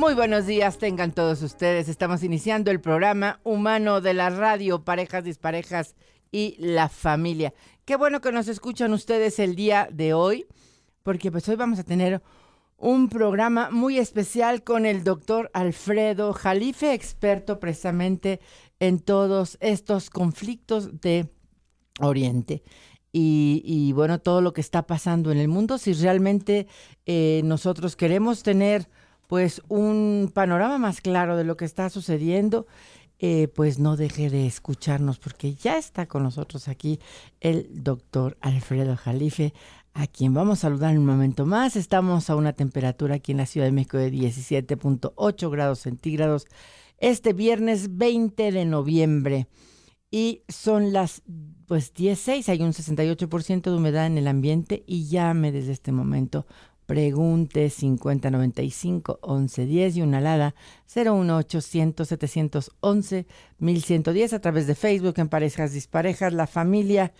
Muy buenos días tengan todos ustedes. Estamos iniciando el programa Humano de la Radio, parejas, disparejas y la familia. Qué bueno que nos escuchan ustedes el día de hoy, porque pues hoy vamos a tener un programa muy especial con el doctor Alfredo Jalife, experto precisamente en todos estos conflictos de Oriente. Y bueno, todo lo que está pasando en el mundo, si realmente nosotros queremos tener pues un panorama más claro de lo que está sucediendo, pues no deje de escucharnos, porque ya está con nosotros aquí el doctor Alfredo Jalife, a quien vamos a saludar en un momento más. Estamos a una temperatura aquí en la Ciudad de México de 17.8 grados centígrados este viernes 20 de noviembre. Y son las 10:06, hay un 68% de humedad en el ambiente y llame desde este momento. Pregunte 5095-1110 y una alada 01800-711-1110 a través de Facebook en Parejas Disparejas, la familia.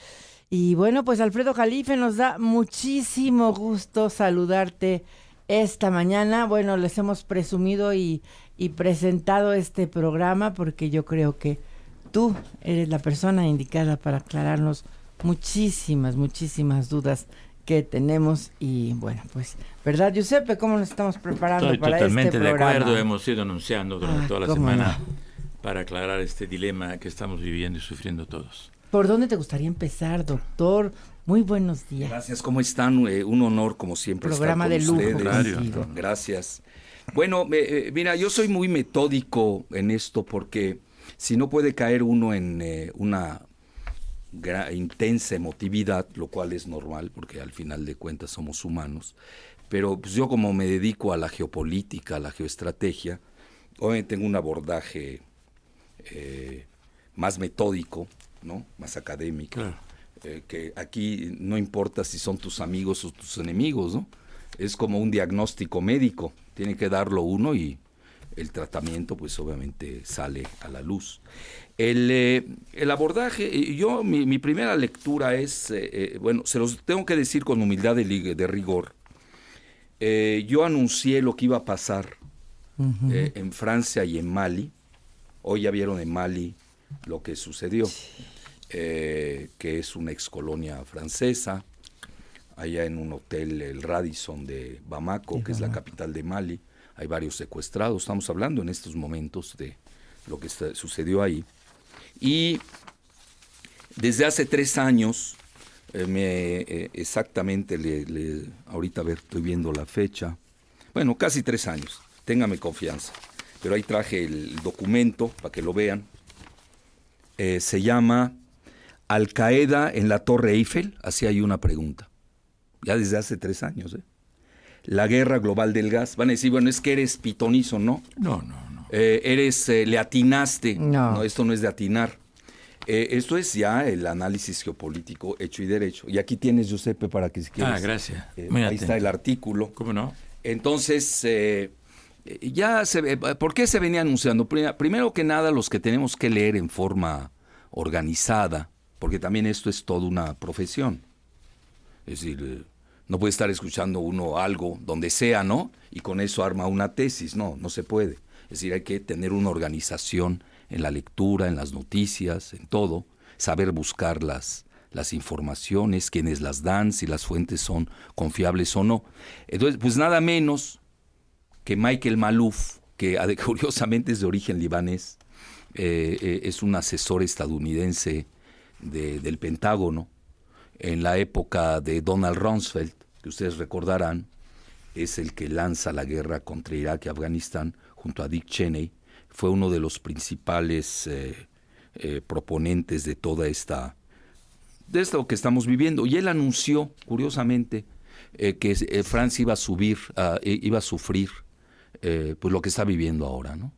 Y bueno, pues Alfredo Jalife, nos da muchísimo gusto saludarte esta mañana. Bueno, les hemos presumido y presentado este programa porque yo creo que tú eres la persona indicada para aclararnos muchísimas dudas que tenemos. Y bueno, pues, ¿verdad, Giuseppe? ¿Cómo nos estamos preparando para este programa? Totalmente de acuerdo, hemos ido anunciando durante toda la semana para aclarar este dilema que estamos viviendo y sufriendo todos. ¿Por dónde te gustaría empezar, doctor? Muy buenos días. Gracias, ¿cómo están? Un honor, como siempre, programa estar con de ustedes. lujo. Gracias. Bueno, mira, yo soy muy metódico en esto porque si no puede caer uno en una intensa emotividad, lo cual es normal porque al final de cuentas somos humanos, pero pues yo como me dedico a la geopolítica, a la geoestrategia, obviamente tengo un abordaje más metódico, ¿no? Más académico, claro. Que aquí no importa si son tus amigos o tus enemigos, ¿no? Es como un diagnóstico médico, tiene que darlo uno y el tratamiento pues obviamente sale a la luz. El abordaje, mi primera lectura es, bueno, se los tengo que decir con humildad de rigor. Yo anuncié lo que iba a pasar en Francia y en Mali. Hoy ya vieron en Mali lo que sucedió, que es una excolonia francesa, allá en un hotel, el Radisson de Bamako, que es la capital de Mali. Hay varios secuestrados. Estamos hablando en estos momentos de lo que sucedió ahí. Y desde hace 3 años, exactamente, ahorita a ver, estoy viendo la fecha. Bueno, casi 3 años. Téngame confianza. Pero ahí traje el documento para que lo vean. Se llama Al Qaeda en la Torre Eiffel. Así hay una pregunta. Ya desde hace 3 años, La guerra global del gas. Van a decir, bueno, es que eres pitonizo, ¿no? No. Le atinaste. No, esto no es de atinar. Esto es ya el análisis geopolítico hecho y derecho. Y aquí tienes, Giuseppe, para que si quieres. Gracias. Ahí está el artículo. ¿Cómo no? Entonces, ¿por qué se venía anunciando? Primero que nada, los que tenemos que leer en forma organizada, porque también esto es toda una profesión. Es decir, no puede estar escuchando uno algo donde sea, ¿no? Y con eso arma una tesis. No se puede. Es decir, hay que tener una organización en la lectura, en las noticias, en todo. Saber buscar las informaciones, quiénes las dan, si las fuentes son confiables o no. Entonces, pues nada menos que Michael Malouf, que curiosamente es de origen libanés, es un asesor estadounidense del Pentágono, en la época de Donald Rumsfeld, que ustedes recordarán, es el que lanza la guerra contra Irak y Afganistán junto a Dick Cheney. Fue uno de los principales proponentes de toda esto que estamos viviendo. Y él anunció, curiosamente, que Francia iba a sufrir pues lo que está viviendo ahora, ¿no?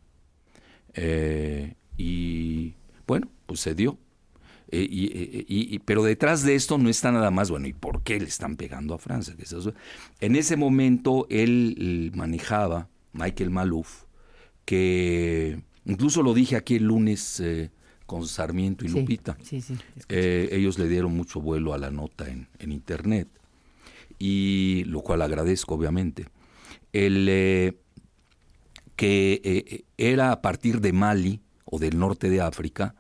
Y bueno, pues se dio. Pero detrás de esto no está nada más, bueno, ¿y por qué le están pegando a Francia? En ese momento él manejaba, Michael Malouf, que incluso lo dije aquí el lunes con Sarmiento y Lupita. Sí. Ellos le dieron mucho vuelo a la nota en internet, y lo cual agradezco, obviamente. que era a partir de Mali o del norte de África,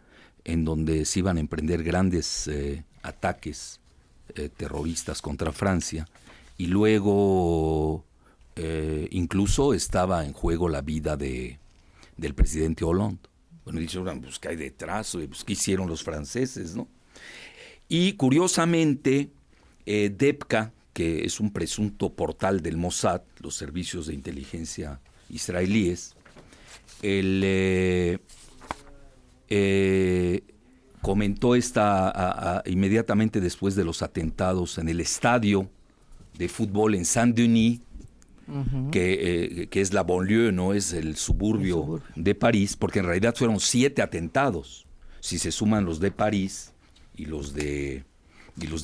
en donde se iban a emprender grandes ataques terroristas contra Francia, y luego incluso estaba en juego la vida del presidente Hollande. Bueno, dijeron, pues, ¿qué hay detrás? Pues, ¿qué hicieron los franceses, no? Y curiosamente, Debka, que es un presunto portal del Mossad, los servicios de inteligencia israelíes, comentó inmediatamente después de los atentados en el estadio de fútbol en Saint-Denis, que es la banlieue, no es el suburbio de París, porque en realidad fueron 7 atentados, si se suman los de París y los de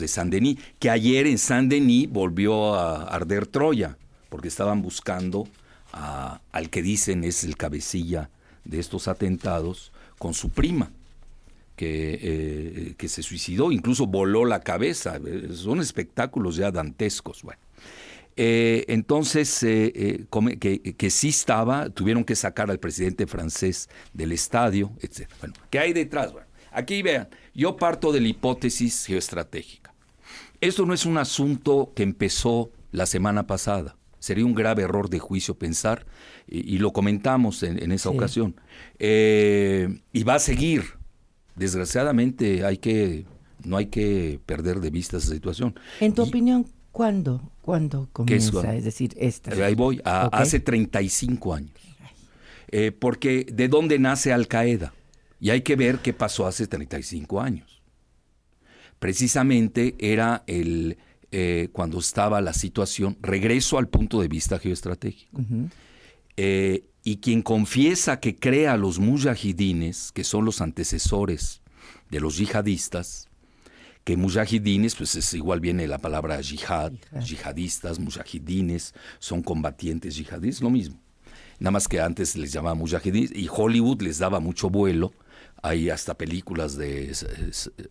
Saint-Denis, que ayer en Saint-Denis volvió a arder Troya, porque estaban buscando al que dicen es el cabecilla de estos atentados, con su prima, que se suicidó, incluso voló la cabeza. Son espectáculos ya dantescos. Bueno, entonces, que sí tuvieron que sacar al presidente francés del estadio, etc. Bueno, ¿qué hay detrás? Bueno, aquí vean, yo parto de la hipótesis geoestratégica. Esto no es un asunto que empezó la semana pasada. Sería un grave error de juicio pensar, y lo comentamos en esa ocasión. Y va a seguir. Desgraciadamente no hay que perder de vista esa situación. En tu opinión, ¿cuándo comienza? Es decir, Ahí voy, hace 35 años. Porque ¿de dónde nace Al Qaeda? Y hay que ver qué pasó hace 35 años. Precisamente era cuando estaba la situación, regreso al punto de vista geoestratégico. Y quien confiesa que crea a los mujahidines, que son los antecesores de los yihadistas, que mujahidines, pues es igual viene la palabra yihad, yihadistas, mujahidines, son combatientes yihadistas, lo mismo. Nada más que antes les llamaba mujahidines, y Hollywood les daba mucho vuelo. Hay hasta películas de,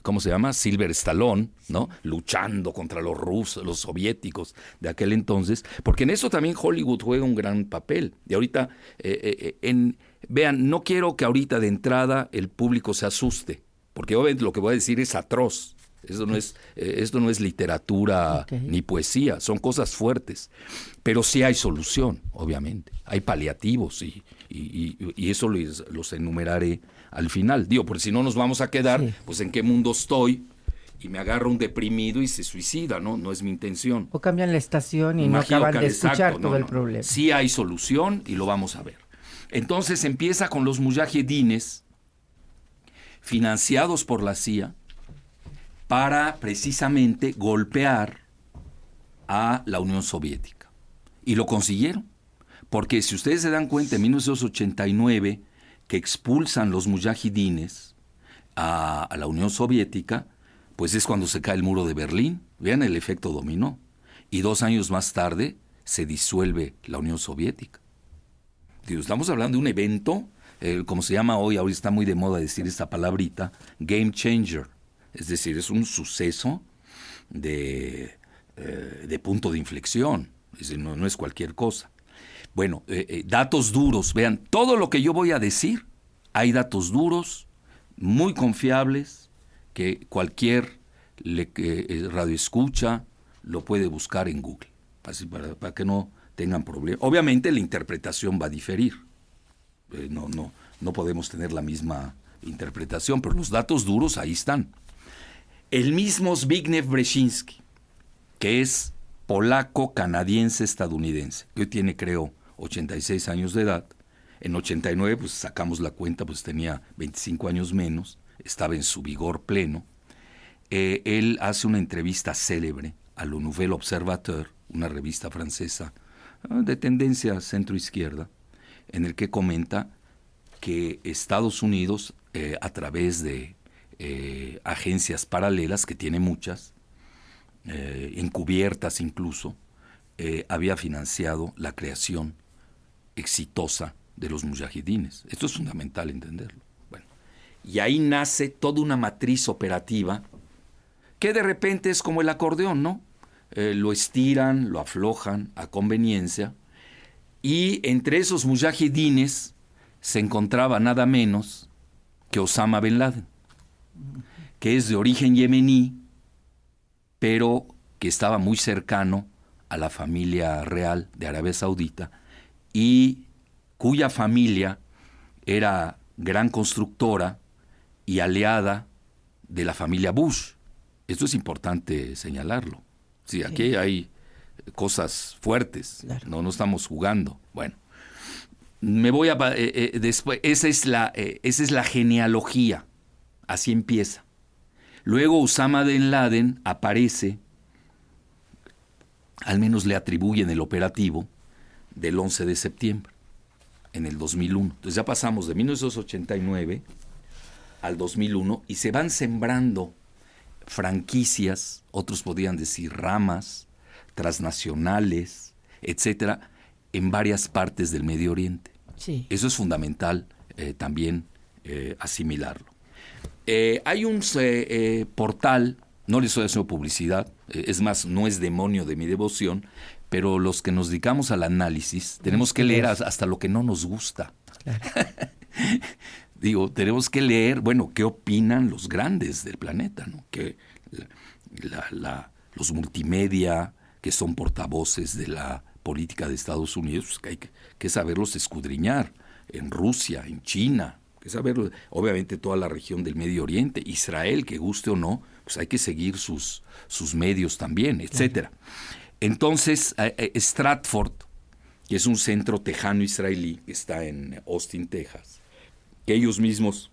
¿cómo se llama? Sylvester Stallone, ¿no? Luchando contra los rusos, los soviéticos de aquel entonces, porque en eso también Hollywood juega un gran papel. Y ahorita, vean, no quiero que ahorita de entrada el público se asuste, porque obviamente lo que voy a decir es atroz. Esto no es literatura ni poesía, son cosas fuertes. Pero sí hay solución, obviamente. Hay paliativos y eso los enumeraré al final. Digo, porque si no nos vamos a quedar, pues en qué mundo estoy, y me agarra un deprimido y se suicida, ¿no? No es mi intención. O cambian la estación y no acaban de escuchar todo el problema. Sí hay solución y lo vamos a ver. Entonces empieza con los mujahidines financiados por la CIA para precisamente golpear a la Unión Soviética. Y lo consiguieron. Porque si ustedes se dan cuenta, en 1989, que expulsan los mujahidines a la Unión Soviética, pues es cuando se cae el muro de Berlín. Vean el efecto dominó. Y 2 años más tarde se disuelve la Unión Soviética. Digo, estamos hablando de un evento, como se llama hoy, ahora está muy de moda decir esta palabrita, game changer. Es decir, es un suceso de punto de inflexión. Es decir, no es cualquier cosa. Bueno, datos duros. Vean, todo lo que yo voy a decir, hay datos duros, muy confiables, que cualquier radioescucha lo puede buscar en Google, así para que no tengan problemas. Obviamente la interpretación va a diferir. No podemos tener la misma interpretación, pero los datos duros ahí están. El mismo Zbigniew Brzezinski, que es polaco, canadiense, estadounidense, que hoy tiene, creo, 86 años de edad. En 89, pues sacamos la cuenta, pues tenía 25 años menos, estaba en su vigor pleno. Él hace una entrevista célebre a Le Nouvel Observateur, una revista francesa de tendencia centro-izquierda, en el que comenta que Estados Unidos, a través de agencias paralelas, que tiene muchas, encubiertas incluso, había financiado la creación exitosa de los mujahidines. Esto es fundamental entenderlo. Bueno, y ahí nace toda una matriz operativa que de repente es como el acordeón, ¿no? Lo estiran, lo aflojan a conveniencia, Y entre esos mujahidines se encontraba nada menos que Osama Bin Laden, que es de origen yemení, pero que estaba muy cercano a la familia real de Arabia Saudita y cuya familia era gran constructora y aliada de la familia Bush. Esto es importante señalarlo. Sí, aquí hay cosas fuertes, claro. No estamos jugando. Bueno, me voy a después. Esa es la genealogía. Así empieza. Luego Osama Bin Laden aparece, al menos le atribuyen el operativo del 11 de septiembre, en el 2001. Entonces ya pasamos de 1989 al 2001 y se van sembrando franquicias, otros podrían decir ramas, transnacionales, etcétera, en varias partes del Medio Oriente. Sí. Eso es fundamental también asimilarlo. Hay un portal, no le estoy haciendo publicidad, es más, no es demonio de mi devoción, pero los que nos dedicamos al análisis tenemos que leer hasta lo que no nos gusta. Claro. Digo, tenemos que leer, bueno, qué opinan los grandes del planeta, ¿no? Que los multimedia, que son portavoces de la política de Estados Unidos, pues que hay que saberlos escudriñar. En Rusia, en China, que saberlo, obviamente toda la región del Medio Oriente, Israel, que guste o no, pues hay que seguir sus medios también, etcétera. Entonces, Stratford, que es un centro tejano israelí, que está en Austin, Texas, que ellos mismos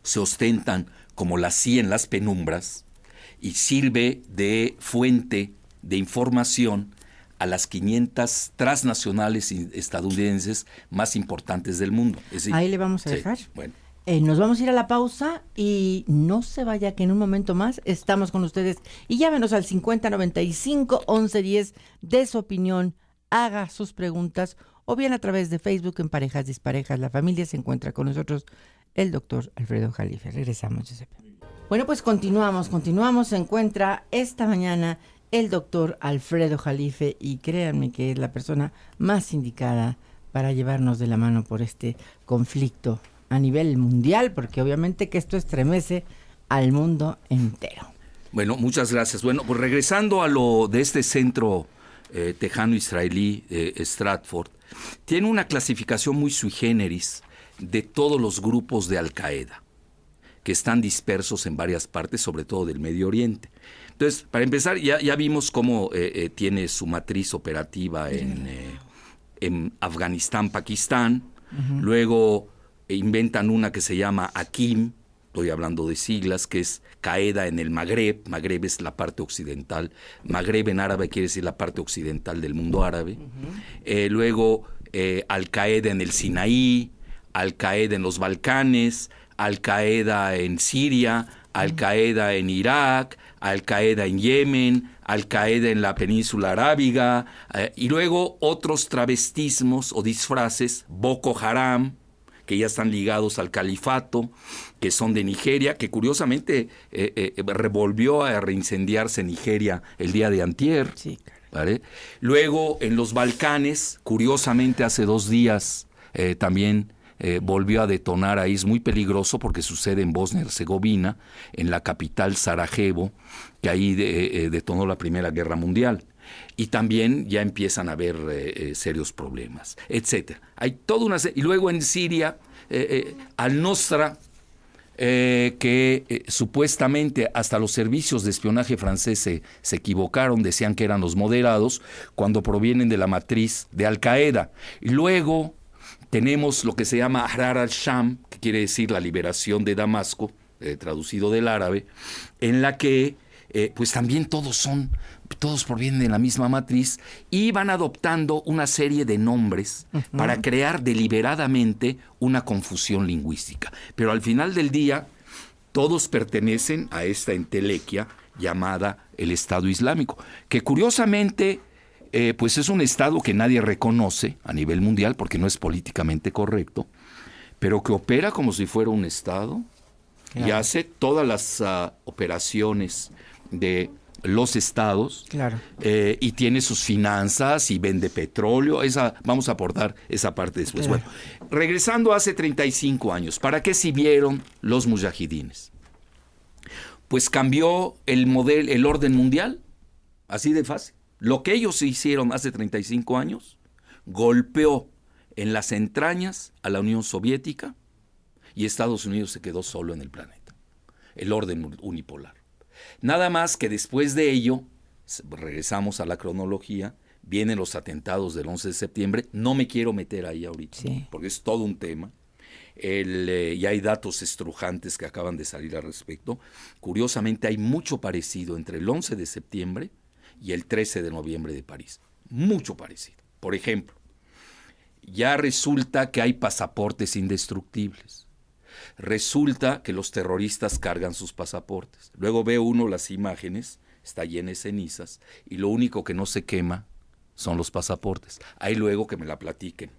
se ostentan como la CIA en las penumbras y sirve de fuente de información a las 500 transnacionales estadounidenses más importantes del mundo. Es decir, ahí le vamos a dejar. Bueno. Nos vamos a ir a la pausa y no se vaya, que en un momento más estamos con ustedes. Y llámenos al 5095-1110, de su opinión, haga sus preguntas, o bien a través de Facebook en Parejas Disparejas. La familia se encuentra con nosotros, el doctor Alfredo Jalife. Regresamos, Giuseppe. Bueno, pues continuamos. Se encuentra esta mañana el doctor Alfredo Jalife y créanme que es la persona más indicada para llevarnos de la mano por este conflicto a nivel mundial, porque obviamente que esto estremece al mundo entero. Bueno, muchas gracias. Bueno, pues regresando a lo de este centro tejano israelí, Stratford, tiene una clasificación muy sui generis de todos los grupos de Al-Qaeda, que están dispersos en varias partes, sobre todo del Medio Oriente. Entonces, para empezar, ya vimos cómo tiene su matriz operativa en Afganistán, Pakistán. Uh-huh. Luego inventan una que se llama Akim, estoy hablando de siglas, que es Qaeda en el Magreb. Magreb es la parte occidental. Magreb en árabe quiere decir la parte occidental del mundo árabe. Uh-huh. Luego Al-Qaeda en el Sinaí, Al-Qaeda en los Balcanes, Al-Qaeda en Siria, Al-Qaeda en Irak, Al-Qaeda en Yemen, Al-Qaeda en la península arábiga, y luego otros travestismos o disfraces, Boko Haram, que ya están ligados al califato, que son de Nigeria, que curiosamente revolvió a reincendiarse Nigeria el día de antier. Sí. ¿Vale? Luego en los Balcanes, curiosamente hace 2 días también volvió a detonar ahí. Es muy peligroso porque sucede en Bosnia y Herzegovina, en la capital Sarajevo, que ahí detonó la Primera Guerra Mundial. Y también ya empiezan a haber serios problemas, etcétera. Hay toda una y luego en Siria, Al-Nusra, que supuestamente hasta los servicios de espionaje francés se equivocaron, decían que eran los moderados, cuando provienen de la matriz de Al-Qaeda. Y luego tenemos lo que se llama Ahrar al-Sham, que quiere decir la liberación de Damasco, traducido del árabe, en la que pues también todos provienen de la misma matriz y van adoptando una serie de nombres para crear deliberadamente una confusión lingüística. Pero al final del día, todos pertenecen a esta entelequia llamada el Estado Islámico, que curiosamente pues es un Estado que nadie reconoce a nivel mundial porque no es políticamente correcto, pero que opera como si fuera un Estado y hace todas las operaciones de los estados, Claro. Y tiene sus finanzas y vende petróleo. Vamos a abordar esa parte después. Claro. Bueno, regresando hace 35 años, ¿para qué sirvieron los mujahidines? Pues cambió el orden mundial, así de fácil. Lo que ellos hicieron hace 35 años golpeó en las entrañas a la Unión Soviética y Estados Unidos se quedó solo en el planeta. El orden unipolar. Nada más que después de ello, regresamos a la cronología, vienen los atentados del 11 de septiembre. No me quiero meter ahí ahorita, Sí. porque es todo un tema. Y hay datos estrujantes que acaban de salir al respecto. Curiosamente, hay mucho parecido entre el 11 de septiembre y el 13 de noviembre de París. Mucho parecido. Por ejemplo, ya resulta que hay pasaportes indestructibles. Resulta que los terroristas cargan sus pasaportes. Luego ve uno las imágenes, está llena de cenizas, y lo único que no se quema son los pasaportes. Ahí luego que me la platiquen.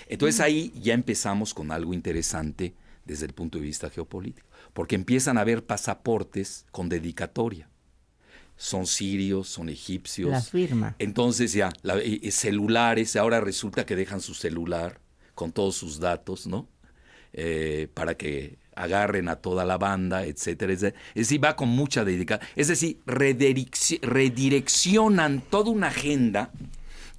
Entonces ahí ya empezamos con algo interesante desde el punto de vista geopolítico, porque empiezan a haber pasaportes con dedicatoria. Son sirios, son egipcios. La firma. Entonces ya, celulares, ahora resulta que dejan su celular con todos sus datos, ¿no? Para que agarren a toda la banda, etcétera, etcétera. Es decir, va con mucha dedicación. Es decir, redireccionan toda una agenda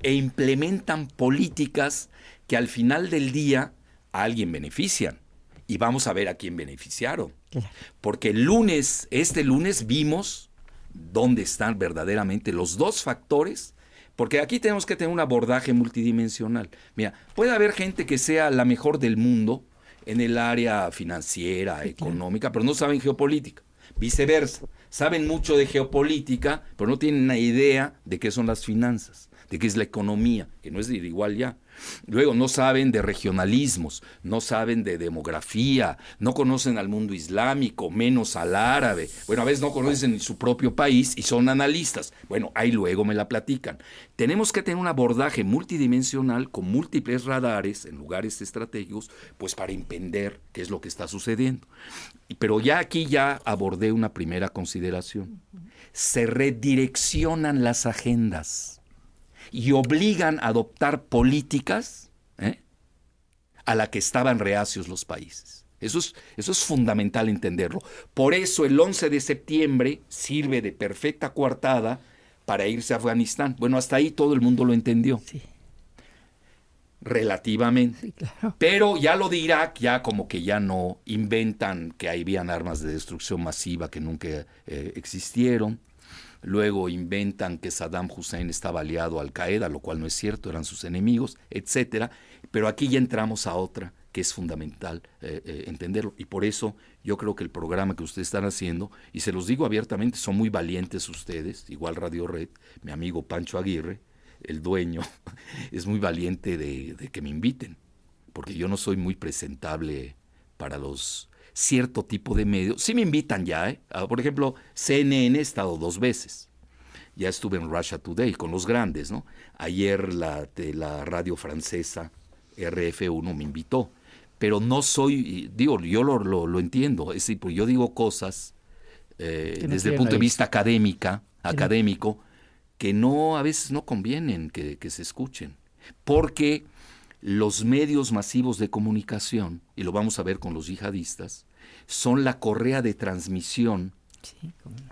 e implementan políticas que al final del día a alguien benefician. Y vamos a ver a quién beneficiaron. Claro. Porque este lunes vimos dónde están verdaderamente los dos factores. Porque aquí tenemos que tener un abordaje multidimensional. Mira, puede haber gente que sea la mejor del mundo en el área financiera, económica, pero no saben geopolítica. Viceversa, saben mucho de geopolítica, pero no tienen una idea de qué son las finanzas, de qué es la economía, que no es igual ya. Luego no saben de regionalismos, no saben de demografía, no conocen al mundo islámico, menos al árabe. Bueno, a veces no conocen ni su propio país y son analistas. Bueno, ahí luego me la platican. Tenemos que tener un abordaje multidimensional con múltiples radares en lugares estratégicos, pues para entender qué es lo que está sucediendo. Pero ya aquí ya abordé una primera consideración. Se redireccionan las agendas y obligan a adoptar políticas a la que estaban reacios los países. Eso es fundamental entenderlo. Por eso el 11 de septiembre sirve de perfecta coartada para irse a Afganistán. Bueno, hasta ahí todo el mundo lo entendió. Sí. Relativamente. Sí, claro. Pero ya lo de Irak, ya como que ya no inventan que habían armas de destrucción masiva que nunca existieron. Luego inventan que Saddam Hussein estaba aliado a Al-Qaeda, lo cual no es cierto, eran sus enemigos, etcétera. Pero aquí ya entramos a otra que es fundamental entenderlo. Y por eso yo creo que el programa que ustedes están haciendo, y se los digo abiertamente, son muy valientes ustedes, igual Radio Red, mi amigo Pancho Aguirre, el dueño, es muy valiente de que me inviten, porque yo no soy muy presentable para los cierto tipo de medios. Sí me invitan ya, por ejemplo, CNN he estado 2 veces. Ya estuve en Russia Today con los grandes, ¿no? Ayer la radio francesa RF1 me invitó, pero no soy, digo, yo lo entiendo, es decir, pues yo digo cosas desde el punto de vista académico, que no, a veces no convienen que se escuchen, porque los medios masivos de comunicación, y lo vamos a ver con los yihadistas, son la correa de transmisión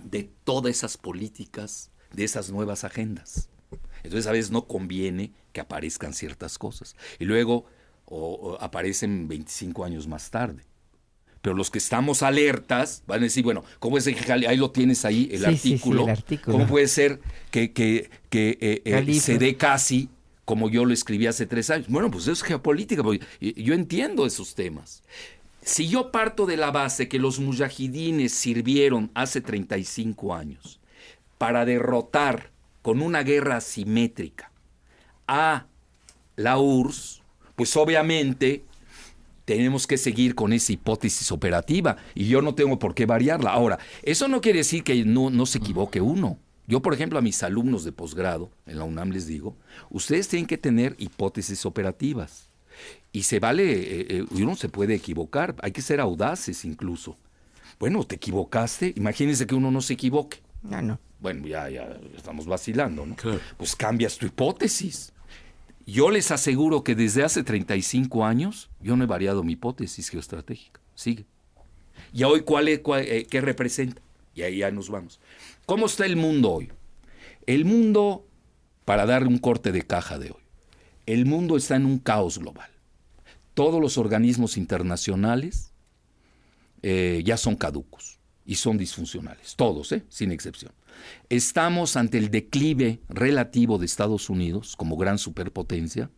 de todas esas políticas, de esas nuevas agendas. Entonces a veces no conviene que aparezcan ciertas cosas. Y luego aparecen 25 años más tarde. Pero los que estamos alertas van a decir, bueno, ¿cómo es que ahí lo tienes ahí, el artículo? Sí, el artículo. ¿Cómo puede ser que se dé casi como yo lo escribí hace 3 años? Bueno, pues es geopolítica, porque yo entiendo esos temas. Si yo parto de la base que los mujahidines sirvieron hace 35 años para derrotar con una guerra asimétrica a la URSS, pues obviamente tenemos que seguir con esa hipótesis operativa y yo no tengo por qué variarla. Ahora, eso no quiere decir que no se equivoque uno. Yo, por ejemplo, a mis alumnos de posgrado en la UNAM les digo, ustedes tienen que tener hipótesis operativas. Y se vale, uno se puede equivocar, hay que ser audaces incluso. Bueno, te equivocaste, imagínense que uno no se equivoque. No. bueno, ya estamos vacilando, ¿no? Claro. Pues cambias tu hipótesis. Yo les aseguro que desde hace 35 años yo no he variado mi hipótesis geoestratégica. Sigue. ¿Y hoy qué representa? Y ahí ya nos vamos. ¿Cómo está el mundo hoy? El mundo, para dar un corte de caja de hoy, el mundo está en un caos global. Todos los organismos internacionales ya son caducos y son disfuncionales. Todos, sin excepción. Estamos ante el declive relativo de Estados Unidos como gran superpotencia,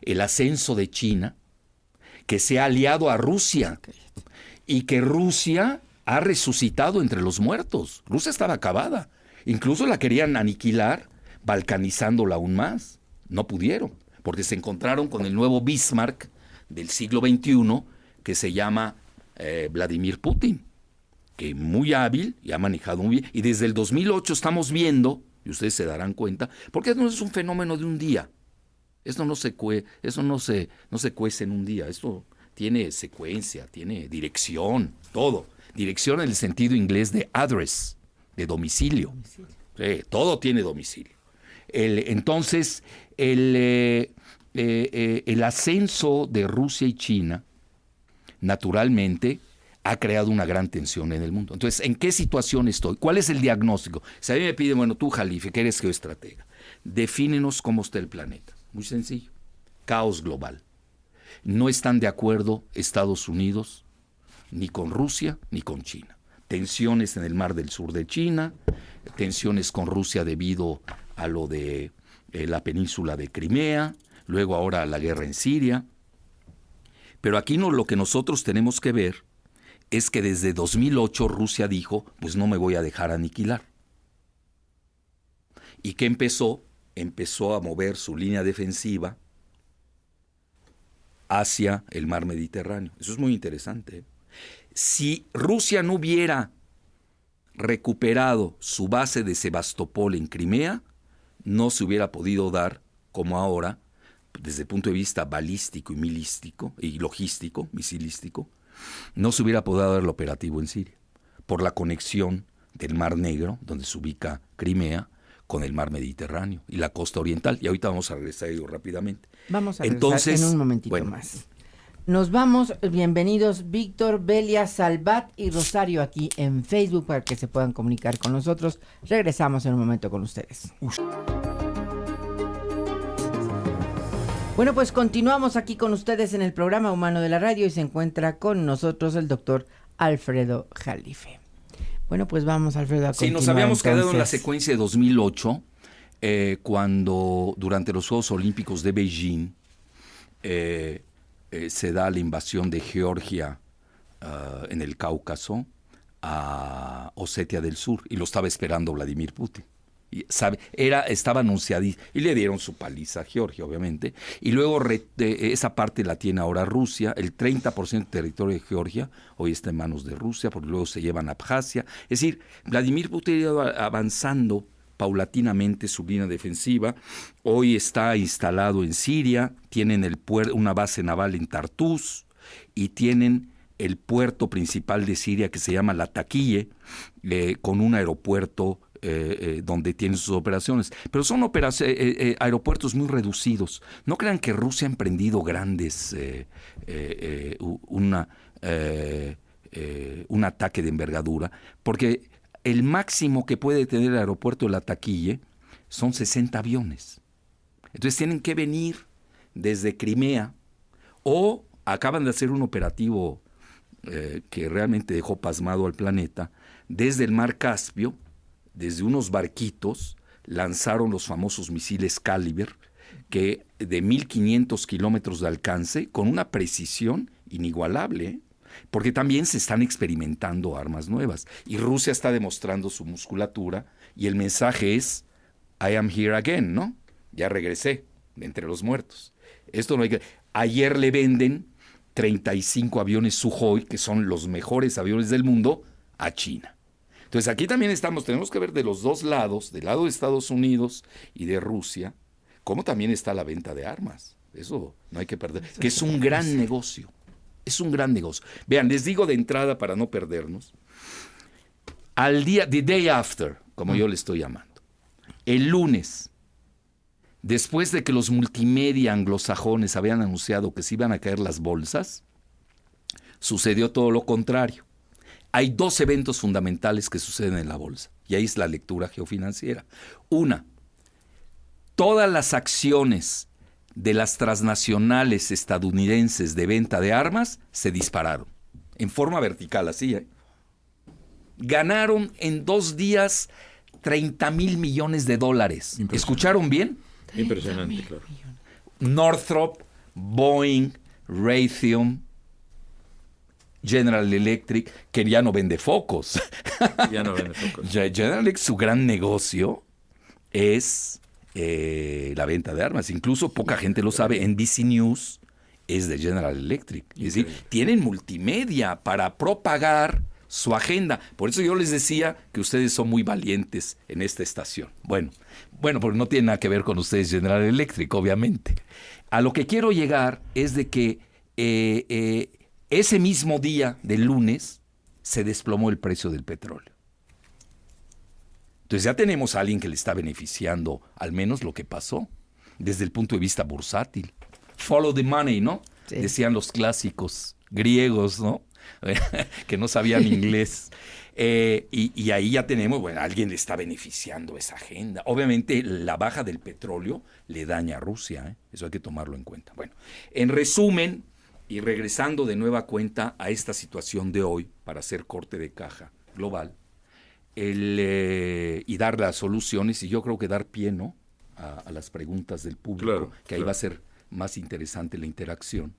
el ascenso de China, que se ha aliado a Rusia y que Rusia ha resucitado entre los muertos. Rusia estaba acabada. Incluso la querían aniquilar, balcanizándola aún más. No pudieron, porque se encontraron con el nuevo Bismarck del siglo XXI, que se llama Vladimir Putin, que muy hábil y ha manejado muy bien. Y desde el 2008 estamos viendo, y ustedes se darán cuenta, porque no es un fenómeno de un día. Esto no se cuece en un día. Esto tiene secuencia, tiene dirección, todo. Dirección en el sentido inglés de address, de domicilio. Sí, todo tiene domicilio. Entonces, el ascenso de Rusia y China, naturalmente, ha creado una gran tensión en el mundo. Entonces, ¿en qué situación estoy? ¿Cuál es el diagnóstico? Si a mí me piden, bueno, tú, Jalife, que eres geoestratega, defínenos cómo está el planeta. Muy sencillo. Caos global. No están de acuerdo Estados Unidos ni con Rusia ni con China. Tensiones en el mar del sur de China, tensiones con Rusia debido a lo de la península de Crimea, luego ahora la guerra en Siria. Pero aquí lo que nosotros tenemos que ver es que desde 2008 Rusia dijo, pues no me voy a dejar aniquilar. ¿Y qué empezó? Empezó a mover su línea defensiva hacia el mar Mediterráneo. Eso es muy interesante. Si Rusia no hubiera recuperado su base de Sebastopol en Crimea, no se hubiera podido dar, como ahora, desde el punto de vista balístico y milístico y logístico, misilístico, no se hubiera podido dar el operativo en Siria, por la conexión del Mar Negro, donde se ubica Crimea, con el mar Mediterráneo y la costa oriental. Y ahorita vamos a regresar a ello rápidamente. Vamos a regresar en un momentito más. Nos vamos, bienvenidos Víctor, Belia, Salvat y Rosario aquí en Facebook para que se puedan comunicar con nosotros. Regresamos en un momento con ustedes. Bueno, pues continuamos aquí con ustedes en el programa Humano de la Radio y se encuentra con nosotros el doctor Alfredo Jalife. Bueno, pues vamos, Alfredo, a continuar. Sí, nos habíamos entonces quedado en la secuencia de 2008, cuando durante los Juegos Olímpicos de Beijing se da la invasión de Georgia en el Cáucaso a Osetia del Sur, y lo estaba esperando Vladimir Putin. Estaba anunciado y le dieron su paliza a Georgia, obviamente, y luego esa parte la tiene ahora Rusia. El 30% del territorio de Georgia hoy está en manos de Rusia, porque luego se llevan a Abjasia. Es decir, Vladimir Putin ha ido avanzando paulatinamente su línea defensiva. Hoy está instalado en Siria, tienen una base naval en Tartus y tienen el puerto principal de Siria que se llama Latakiye, con un aeropuerto donde tienen sus operaciones. Pero son aeropuertos muy reducidos. No crean que Rusia ha emprendido grandes un ataque de envergadura, porque el máximo que puede tener el aeropuerto de Latakiye son 60 aviones. Entonces tienen que venir desde Crimea, o acaban de hacer un operativo que realmente dejó pasmado al planeta, desde el mar Caspio. Desde unos barquitos lanzaron los famosos misiles Caliber, que de 1.500 kilómetros de alcance, con una precisión inigualable, porque también se están experimentando armas nuevas. Y Rusia está demostrando su musculatura, y el mensaje es, I am here again, ¿no? Ya regresé de entre los muertos. Esto no hay que... Ayer le venden 35 aviones Sukhoi, que son los mejores aviones del mundo, a China. Entonces aquí también tenemos que ver de los dos lados, del lado de Estados Unidos y de Rusia, cómo también está la venta de armas. Eso no hay que perder, que es un gran negocio. Es un gran negocio. Vean, les digo de entrada para no perdernos. The day after, como yo le estoy llamando. El lunes, después de que los multimedia anglosajones habían anunciado que se iban a caer las bolsas, sucedió todo lo contrario. Hay 2 eventos fundamentales que suceden en la bolsa, y ahí es la lectura geofinanciera. Una, todas las acciones de las transnacionales estadounidenses de venta de armas se dispararon, en forma vertical, así, Ganaron en 2 días $30,000 millones. ¿Escucharon bien? Impresionante, claro. Northrop, Boeing, Raytheon, General Electric, que ya no vende focos. Ya no vende focos. General Electric, su gran negocio es la venta de armas. Incluso poca gente lo sabe. NBC News es de General Electric. Es decir, tienen multimedia para propagar su agenda. Por eso yo les decía que ustedes son muy valientes en esta estación. Bueno, porque no tiene nada que ver con ustedes General Electric, obviamente. A lo que quiero llegar es de que ese mismo día del lunes se desplomó el precio del petróleo. Entonces ya tenemos a alguien que le está beneficiando al menos lo que pasó desde el punto de vista bursátil. Follow the money, ¿no? Sí. Decían los clásicos griegos, ¿no? Que no sabían inglés. Y ahí ya tenemos, alguien le está beneficiando esa agenda. Obviamente la baja del petróleo le daña a Rusia, eso hay que tomarlo en cuenta. Bueno, en resumen, y regresando de nueva cuenta a esta situación de hoy, para hacer corte de caja global, y dar las soluciones, y yo creo que dar pie, ¿no?, a las preguntas del público, que ahí va a ser más interesante la interacción.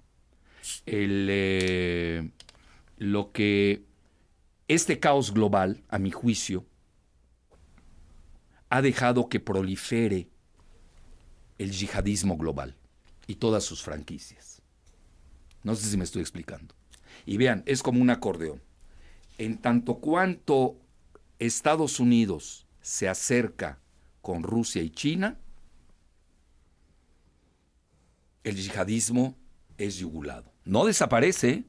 Lo que este caos global, a mi juicio, ha dejado que prolifere el yihadismo global y todas sus franquicias. No sé si me estoy explicando. Y vean, es como un acordeón. En tanto cuanto Estados Unidos se acerca con Rusia y China, el yihadismo es yugulado. No desaparece.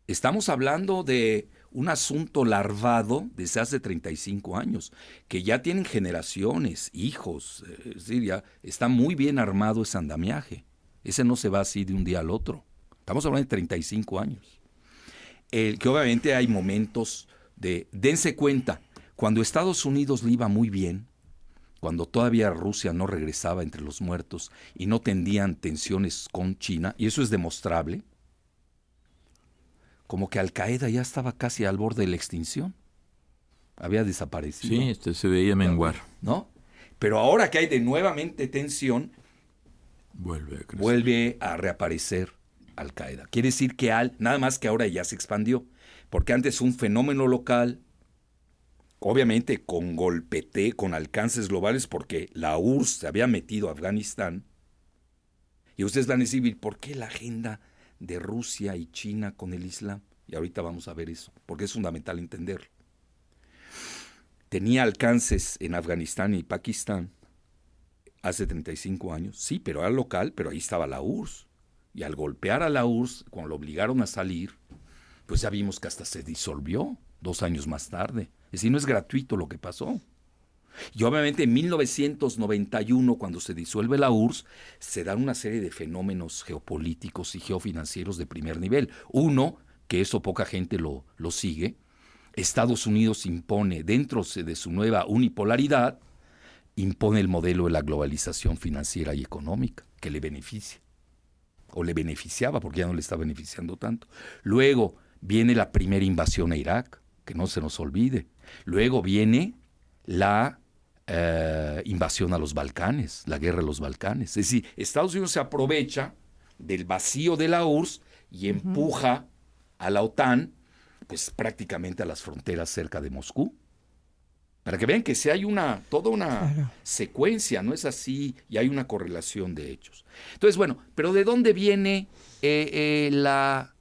Estamos hablando de un asunto larvado desde hace 35 años, que ya tienen generaciones, hijos, es decir, ya está muy bien armado ese andamiaje. Ese no se va así de un día al otro. Estamos hablando de 35 años. Que obviamente hay momentos dense cuenta, cuando Estados Unidos le iba muy bien, cuando todavía Rusia no regresaba entre los muertos y no tendían tensiones con China, y eso es demostrable, como que Al Qaeda ya estaba casi al borde de la extinción. Había desaparecido. Sí, se veía menguar. ¿No? Pero ahora que hay de nuevamente tensión, vuelve a reaparecer Al Qaeda. Quiere decir que nada más que ahora ya se expandió, porque antes un fenómeno local, obviamente con golpete, con alcances globales, porque la URSS se había metido a Afganistán, y ustedes van a decir, ¿por qué la agenda de Rusia y China con el Islam? Y ahorita vamos a ver eso, porque es fundamental entenderlo. Tenía alcances en Afganistán y Pakistán hace 35 años, sí, pero era local, pero ahí estaba la URSS. Y al golpear a la URSS, cuando lo obligaron a salir, pues ya vimos que hasta se disolvió 2 años más tarde. Es decir, no es gratuito lo que pasó. Y obviamente en 1991, cuando se disuelve la URSS, se dan una serie de fenómenos geopolíticos y geofinancieros de primer nivel. Uno, que eso poca gente lo sigue, Estados Unidos impone, dentro de su nueva unipolaridad, impone el modelo de la globalización financiera y económica, que le beneficia. O le beneficiaba, porque ya no le está beneficiando tanto. Luego viene la primera invasión a Irak, que no se nos olvide. Luego viene la invasión a los Balcanes, la guerra de los Balcanes. Es decir, Estados Unidos se aprovecha del vacío de la URSS y empuja a la OTAN, pues prácticamente a las fronteras cerca de Moscú. Para que vean que sí hay toda una secuencia, no es así, y hay una correlación de hechos. Entonces, bueno, pero ¿de dónde viene la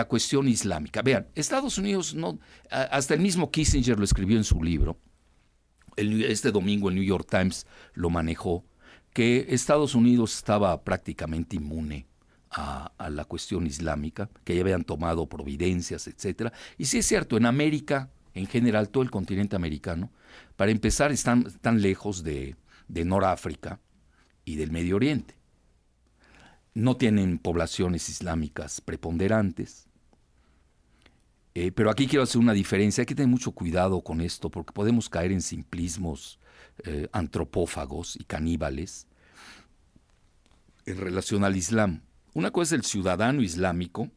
cuestión islámica? Vean, Estados Unidos, hasta el mismo Kissinger lo escribió en su libro, este domingo el New York Times lo manejó, que Estados Unidos estaba prácticamente inmune a la cuestión islámica, que ya habían tomado providencias, etcétera. Y sí es cierto, en América en general todo el continente americano, para empezar están lejos de Noráfrica y del Medio Oriente. No tienen poblaciones islámicas preponderantes. Pero aquí quiero hacer una diferencia. Hay que tener mucho cuidado con esto porque podemos caer en simplismos antropófagos y caníbales en relación al Islam. Una cosa es el ciudadano islámico,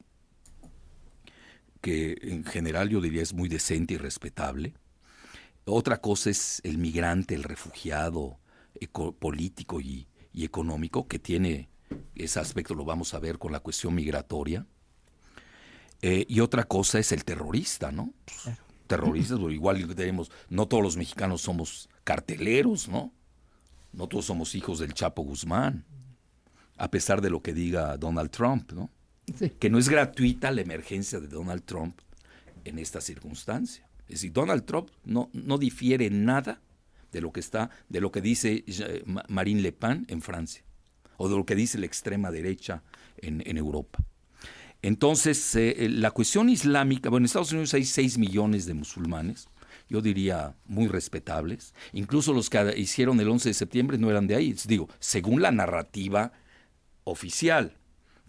que en general yo diría es muy decente y respetable. Otra cosa es el migrante, el refugiado político y económico, que tiene ese aspecto, lo vamos a ver con la cuestión migratoria. Y otra cosa es el terrorista, ¿no? Claro. Terroristas, igual tenemos, no todos los mexicanos somos carteleros, ¿no? No todos somos hijos del Chapo Guzmán, a pesar de lo que diga Donald Trump, ¿no? Sí. Que no es gratuita la emergencia de Donald Trump en esta circunstancia. Es decir, Donald Trump no difiere nada de lo que dice Marine Le Pen en Francia, o de lo que dice la extrema derecha en Europa. Entonces, la cuestión islámica, bueno, en Estados Unidos hay 6 millones de musulmanes, yo diría muy respetables. Incluso los que hicieron el 11 de septiembre no eran de ahí. Digo, según la narrativa oficial,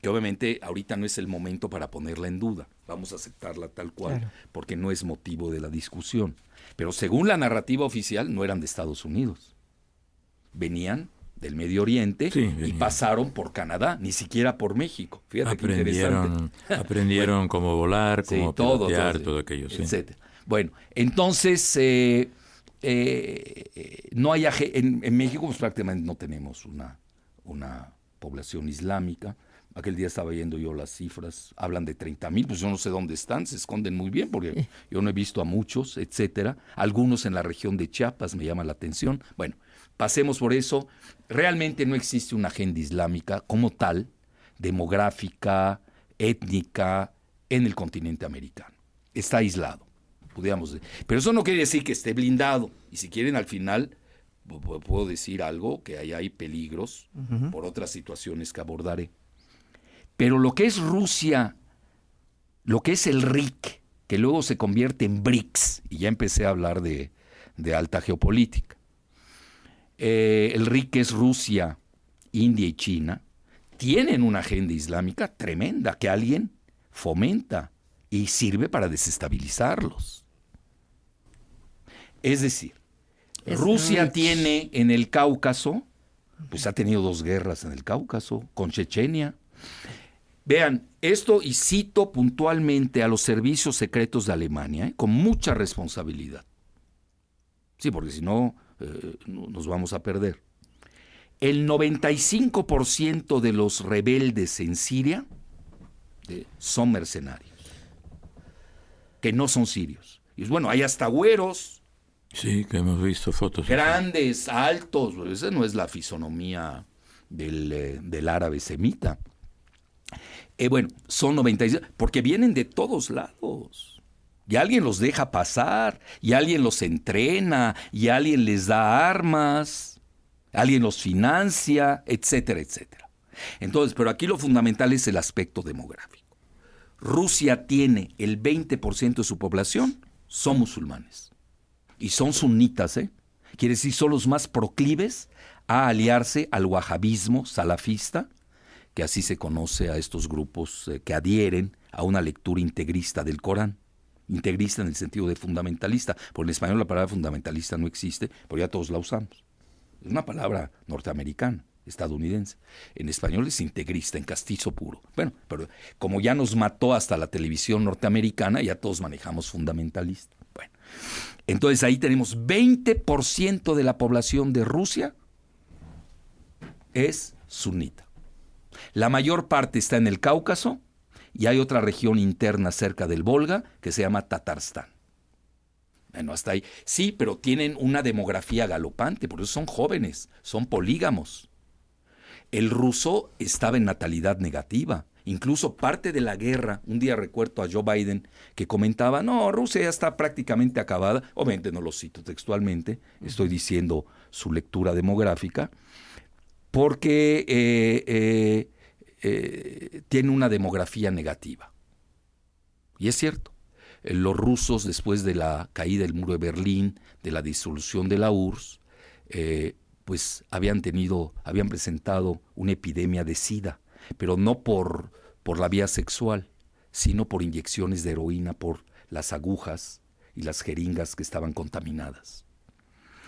que obviamente ahorita no es el momento para ponerla en duda. Vamos a aceptarla tal cual, claro, porque no es motivo de la discusión. Pero según la narrativa oficial, no eran de Estados Unidos. Venían del Medio Oriente, sí, y pasaron por Canadá, ni siquiera por México. Fíjate qué interesante. Aprendieron bueno, cómo volar, cómo pilotear, todo aquello. Sí. Etcétera. Bueno, entonces, no hay en México pues, prácticamente no tenemos una población islámica. Aquel día estaba viendo yo las cifras, hablan de 30,000, pues yo no sé dónde están, se esconden muy bien porque yo no he visto a muchos, etcétera. Algunos en la región de Chiapas me llaman la atención. Bueno, pasemos por eso. Realmente no existe una agenda islámica como tal, demográfica, étnica, en el continente americano. Está aislado, podríamos decir. Pero eso no quiere decir que esté blindado. Y si quieren, al final, puedo decir algo, que ahí hay peligros por otras situaciones que abordaré. Pero lo que es Rusia, lo que es el RIC, que luego se convierte en BRICS, y ya empecé a hablar de alta geopolítica. El RIC, que es Rusia, India y China, tienen una agenda islámica tremenda que alguien fomenta y sirve para desestabilizarlos. Es decir, Rusia tiene en el Cáucaso, pues ha tenido 2 guerras en el Cáucaso, con Chechenia. Vean, esto y cito puntualmente a los servicios secretos de Alemania, con mucha responsabilidad. Sí, porque si no, nos vamos a perder. El 95% de los rebeldes en Siria son mercenarios, que no son sirios. Y bueno, hay hasta güeros. Sí, que hemos visto fotos. Grandes, altos. Esa no es la fisonomía del árabe semita. Bueno, son 96, porque vienen de todos lados. Y alguien los deja pasar, y alguien los entrena, y alguien les da armas, alguien los financia, etcétera, etcétera. Entonces, pero aquí lo fundamental es el aspecto demográfico. Rusia tiene el 20% de su población, son musulmanes. Y son sunitas, ¿eh? Quiere decir, son los más proclives a aliarse al wahabismo salafista, que así se conoce a estos grupos que adhieren a una lectura integrista del Corán. Integrista en el sentido de fundamentalista, porque en español la palabra fundamentalista no existe, pero ya todos la usamos. Es una palabra norteamericana, estadounidense. En español es integrista, en castizo puro. Bueno, pero como ya nos mató hasta la televisión norteamericana, ya todos manejamos fundamentalista. Bueno, entonces ahí tenemos 20% de la población de Rusia es sunita. La mayor parte está en el Cáucaso y hay otra región interna cerca del Volga que se llama Tatarstán. Bueno, hasta ahí. Sí, pero tienen una demografía galopante, por eso son jóvenes, son polígamos. El ruso estaba en natalidad negativa. Incluso parte de la guerra, un día recuerdo a Joe Biden que comentaba, no, Rusia ya está prácticamente acabada. Obviamente no lo cito textualmente, estoy diciendo su lectura demográfica, porque tiene una demografía negativa. Y es cierto. los rusos, después de la caída del muro de Berlín, de la disolución de la URSS, pues habían presentado una epidemia de SIDA, pero no por la vía sexual, sino por inyecciones de heroína, por las agujas y las jeringas que estaban contaminadas.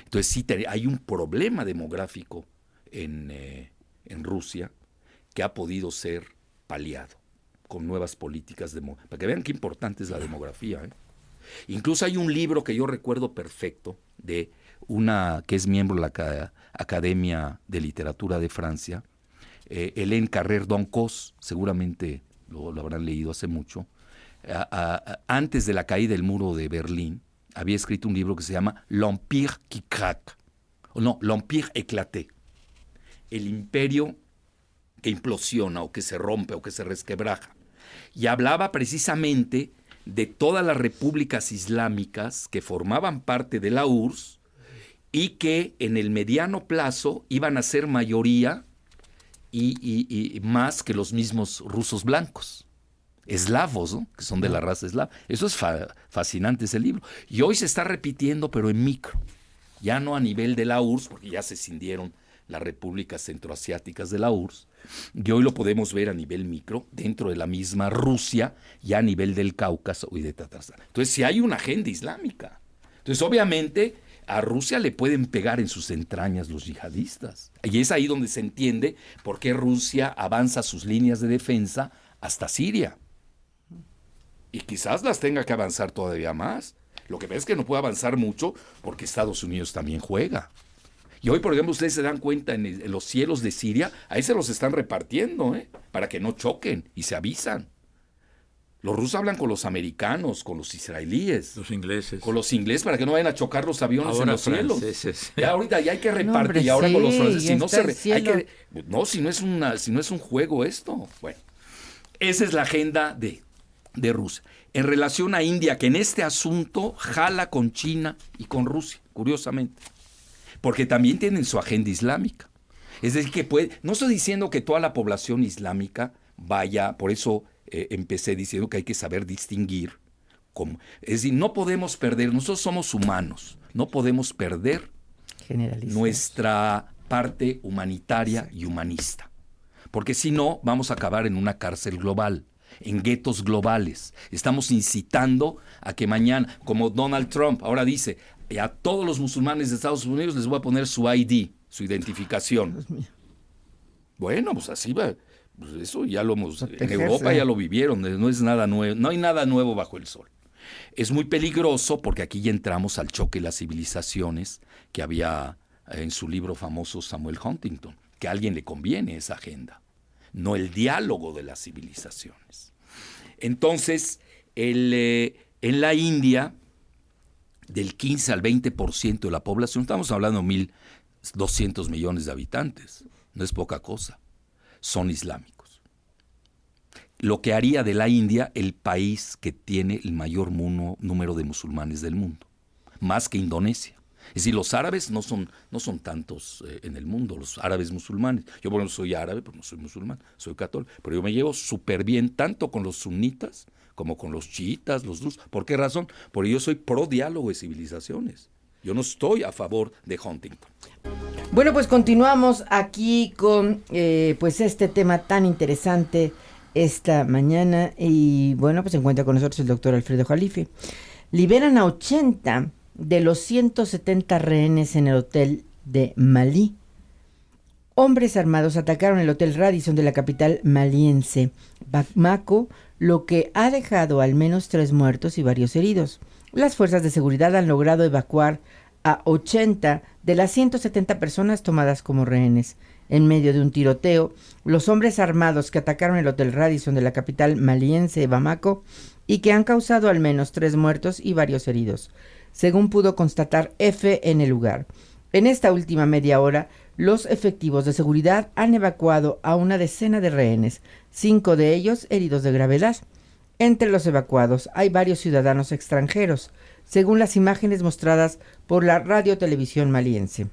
Entonces sí hay un problema demográfico en Rusia que ha podido ser paliado con nuevas políticas para que vean qué importante es la demografía, ¿eh? Incluso hay un libro que yo recuerdo perfecto de una que es miembro de la Academia de Literatura de Francia, Hélène Carrère-Doncos, seguramente lo habrán leído hace mucho. Antes de la caída del muro de Berlín, había escrito un libro que se llama L'Empire qui craque, L'Empire éclaté, el imperio que implosiona o que se rompe o que se resquebraja. Y hablaba precisamente de todas las repúblicas islámicas que formaban parte de la URSS y que en el mediano plazo iban a ser mayoría y más que los mismos rusos blancos, eslavos, ¿no? Que son de la raza eslava. Eso es fascinante, ese libro. Y hoy se está repitiendo, pero en micro. Ya no a nivel de la URSS, porque ya se escindieron las repúblicas centroasiáticas de la URSS, y hoy lo podemos ver a nivel micro, dentro de la misma Rusia, ya a nivel del Cáucaso y de Tatarsán. Entonces, si hay una agenda islámica. Entonces, obviamente, a Rusia le pueden pegar en sus entrañas los yihadistas. Y es ahí donde se entiende por qué Rusia avanza sus líneas de defensa hasta Siria. Y quizás las tenga que avanzar todavía más. Lo que pasa es que no puede avanzar mucho porque Estados Unidos también juega. Y hoy, por ejemplo, ustedes se dan cuenta en los cielos de Siria, ahí se los están repartiendo, para que no choquen y se avisan. Los rusos hablan con los americanos, con los israelíes. Los ingleses. Con los ingleses para que no vayan a chocar los aviones ahora en los cielos. Ya ahorita ya hay que repartir. No, hombre, y ahora sí, con los franceses. Si no, si no es un juego esto. Bueno, esa es la agenda de Rusia. En relación a India, que en este asunto jala con China y con Rusia, curiosamente. Porque también tienen su agenda islámica. Es decir, no estoy diciendo que toda la población islámica vaya, por eso empecé diciendo que hay que saber distinguir. Es decir, no podemos perder, nosotros somos humanos, no podemos perder nuestra parte humanitaria y humanista. Porque si no, vamos a acabar en una cárcel global, en guetos globales. Estamos incitando a que mañana, como Donald Trump ahora dice, a todos los musulmanes de Estados Unidos les voy a poner su ID, su identificación. Bueno, pues así va. Pues eso ya lo hemos... En Europa ya lo vivieron, no es nada nuevo, no hay nada nuevo bajo el sol. Es muy peligroso porque aquí ya entramos al choque de las civilizaciones que había en su libro famoso Samuel Huntington, que a alguien le conviene esa agenda, no el diálogo de las civilizaciones. Entonces, en la India, del 15 al 20% de la población, estamos hablando de 1.200 millones de habitantes, no es poca cosa, son islámicos. Lo que haría de la India el país que tiene el mayor número de musulmanes del mundo, más que Indonesia. Es decir, los árabes no son tantos en el mundo, los árabes musulmanes. Yo, bueno, soy árabe, pero no soy musulmán, soy católico, pero yo me llevo súper bien tanto con los sunitas como con los chiitas, los drusos. ¿Por qué razón? Porque yo soy pro diálogo de civilizaciones. Yo no estoy a favor de Huntington. Bueno, pues continuamos aquí con pues este tema tan interesante esta mañana. Y bueno, pues se encuentra con nosotros el doctor Alfredo Jalife. Liberan a 80 de los 170 rehenes en el hotel de Malí. Hombres armados atacaron el hotel Radisson de la capital maliense, Bamako, lo que ha dejado al menos 3 muertos y varios heridos. Las fuerzas de seguridad han logrado evacuar a 80 de las 170 personas tomadas como rehenes. En medio de un tiroteo, los hombres armados que atacaron el hotel Radisson de la capital maliense, Bamako, y que han causado al menos 3 muertos y varios heridos, según pudo constatar EFE en el lugar. En esta última media hora, los efectivos de seguridad han evacuado a una decena de rehenes, 5 de ellos heridos de gravedad. Entre los evacuados hay varios ciudadanos extranjeros, según las imágenes mostradas por la radiotelevisión maliense.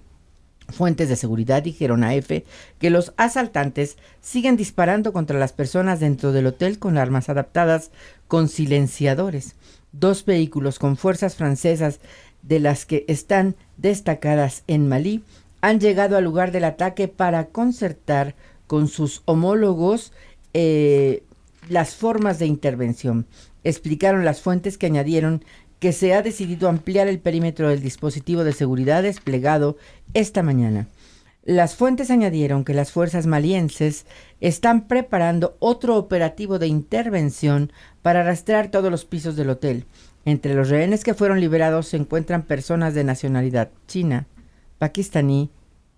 Fuentes de seguridad dijeron a EFE que los asaltantes siguen disparando contra las personas dentro del hotel con armas adaptadas con silenciadores. 2 vehículos con fuerzas francesas, de las que están destacadas en Malí, han llegado al lugar del ataque para concertar con sus homólogos las formas de intervención. Explicaron las fuentes, que añadieron que se ha decidido ampliar el perímetro del dispositivo de seguridad desplegado esta mañana. Las fuentes añadieron que las fuerzas malienses están preparando otro operativo de intervención para rastrear todos los pisos del hotel. Entre los rehenes que fueron liberados se encuentran personas de nacionalidad china, pakistaní,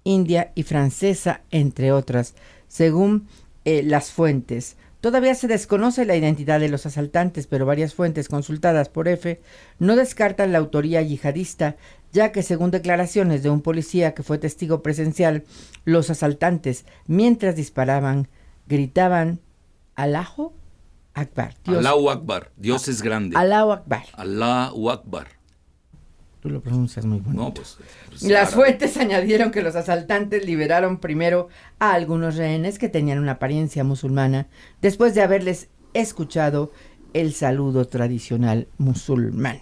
india y francesa, entre otras, según las fuentes. Todavía se desconoce la identidad de los asaltantes, pero varias fuentes consultadas por EFE no descartan la autoría yihadista, ya que, según declaraciones de un policía que fue testigo presencial, los asaltantes, mientras disparaban, gritaban «Allahu Akbar». Allahu Akbar, Dios es grande. Allahu Akbar. Allahu Akbar. Tú lo pronuncias muy bonito. No, pues Las fuentes añadieron que los asaltantes liberaron primero a algunos rehenes que tenían una apariencia musulmana, después de haberles escuchado el saludo tradicional musulmán.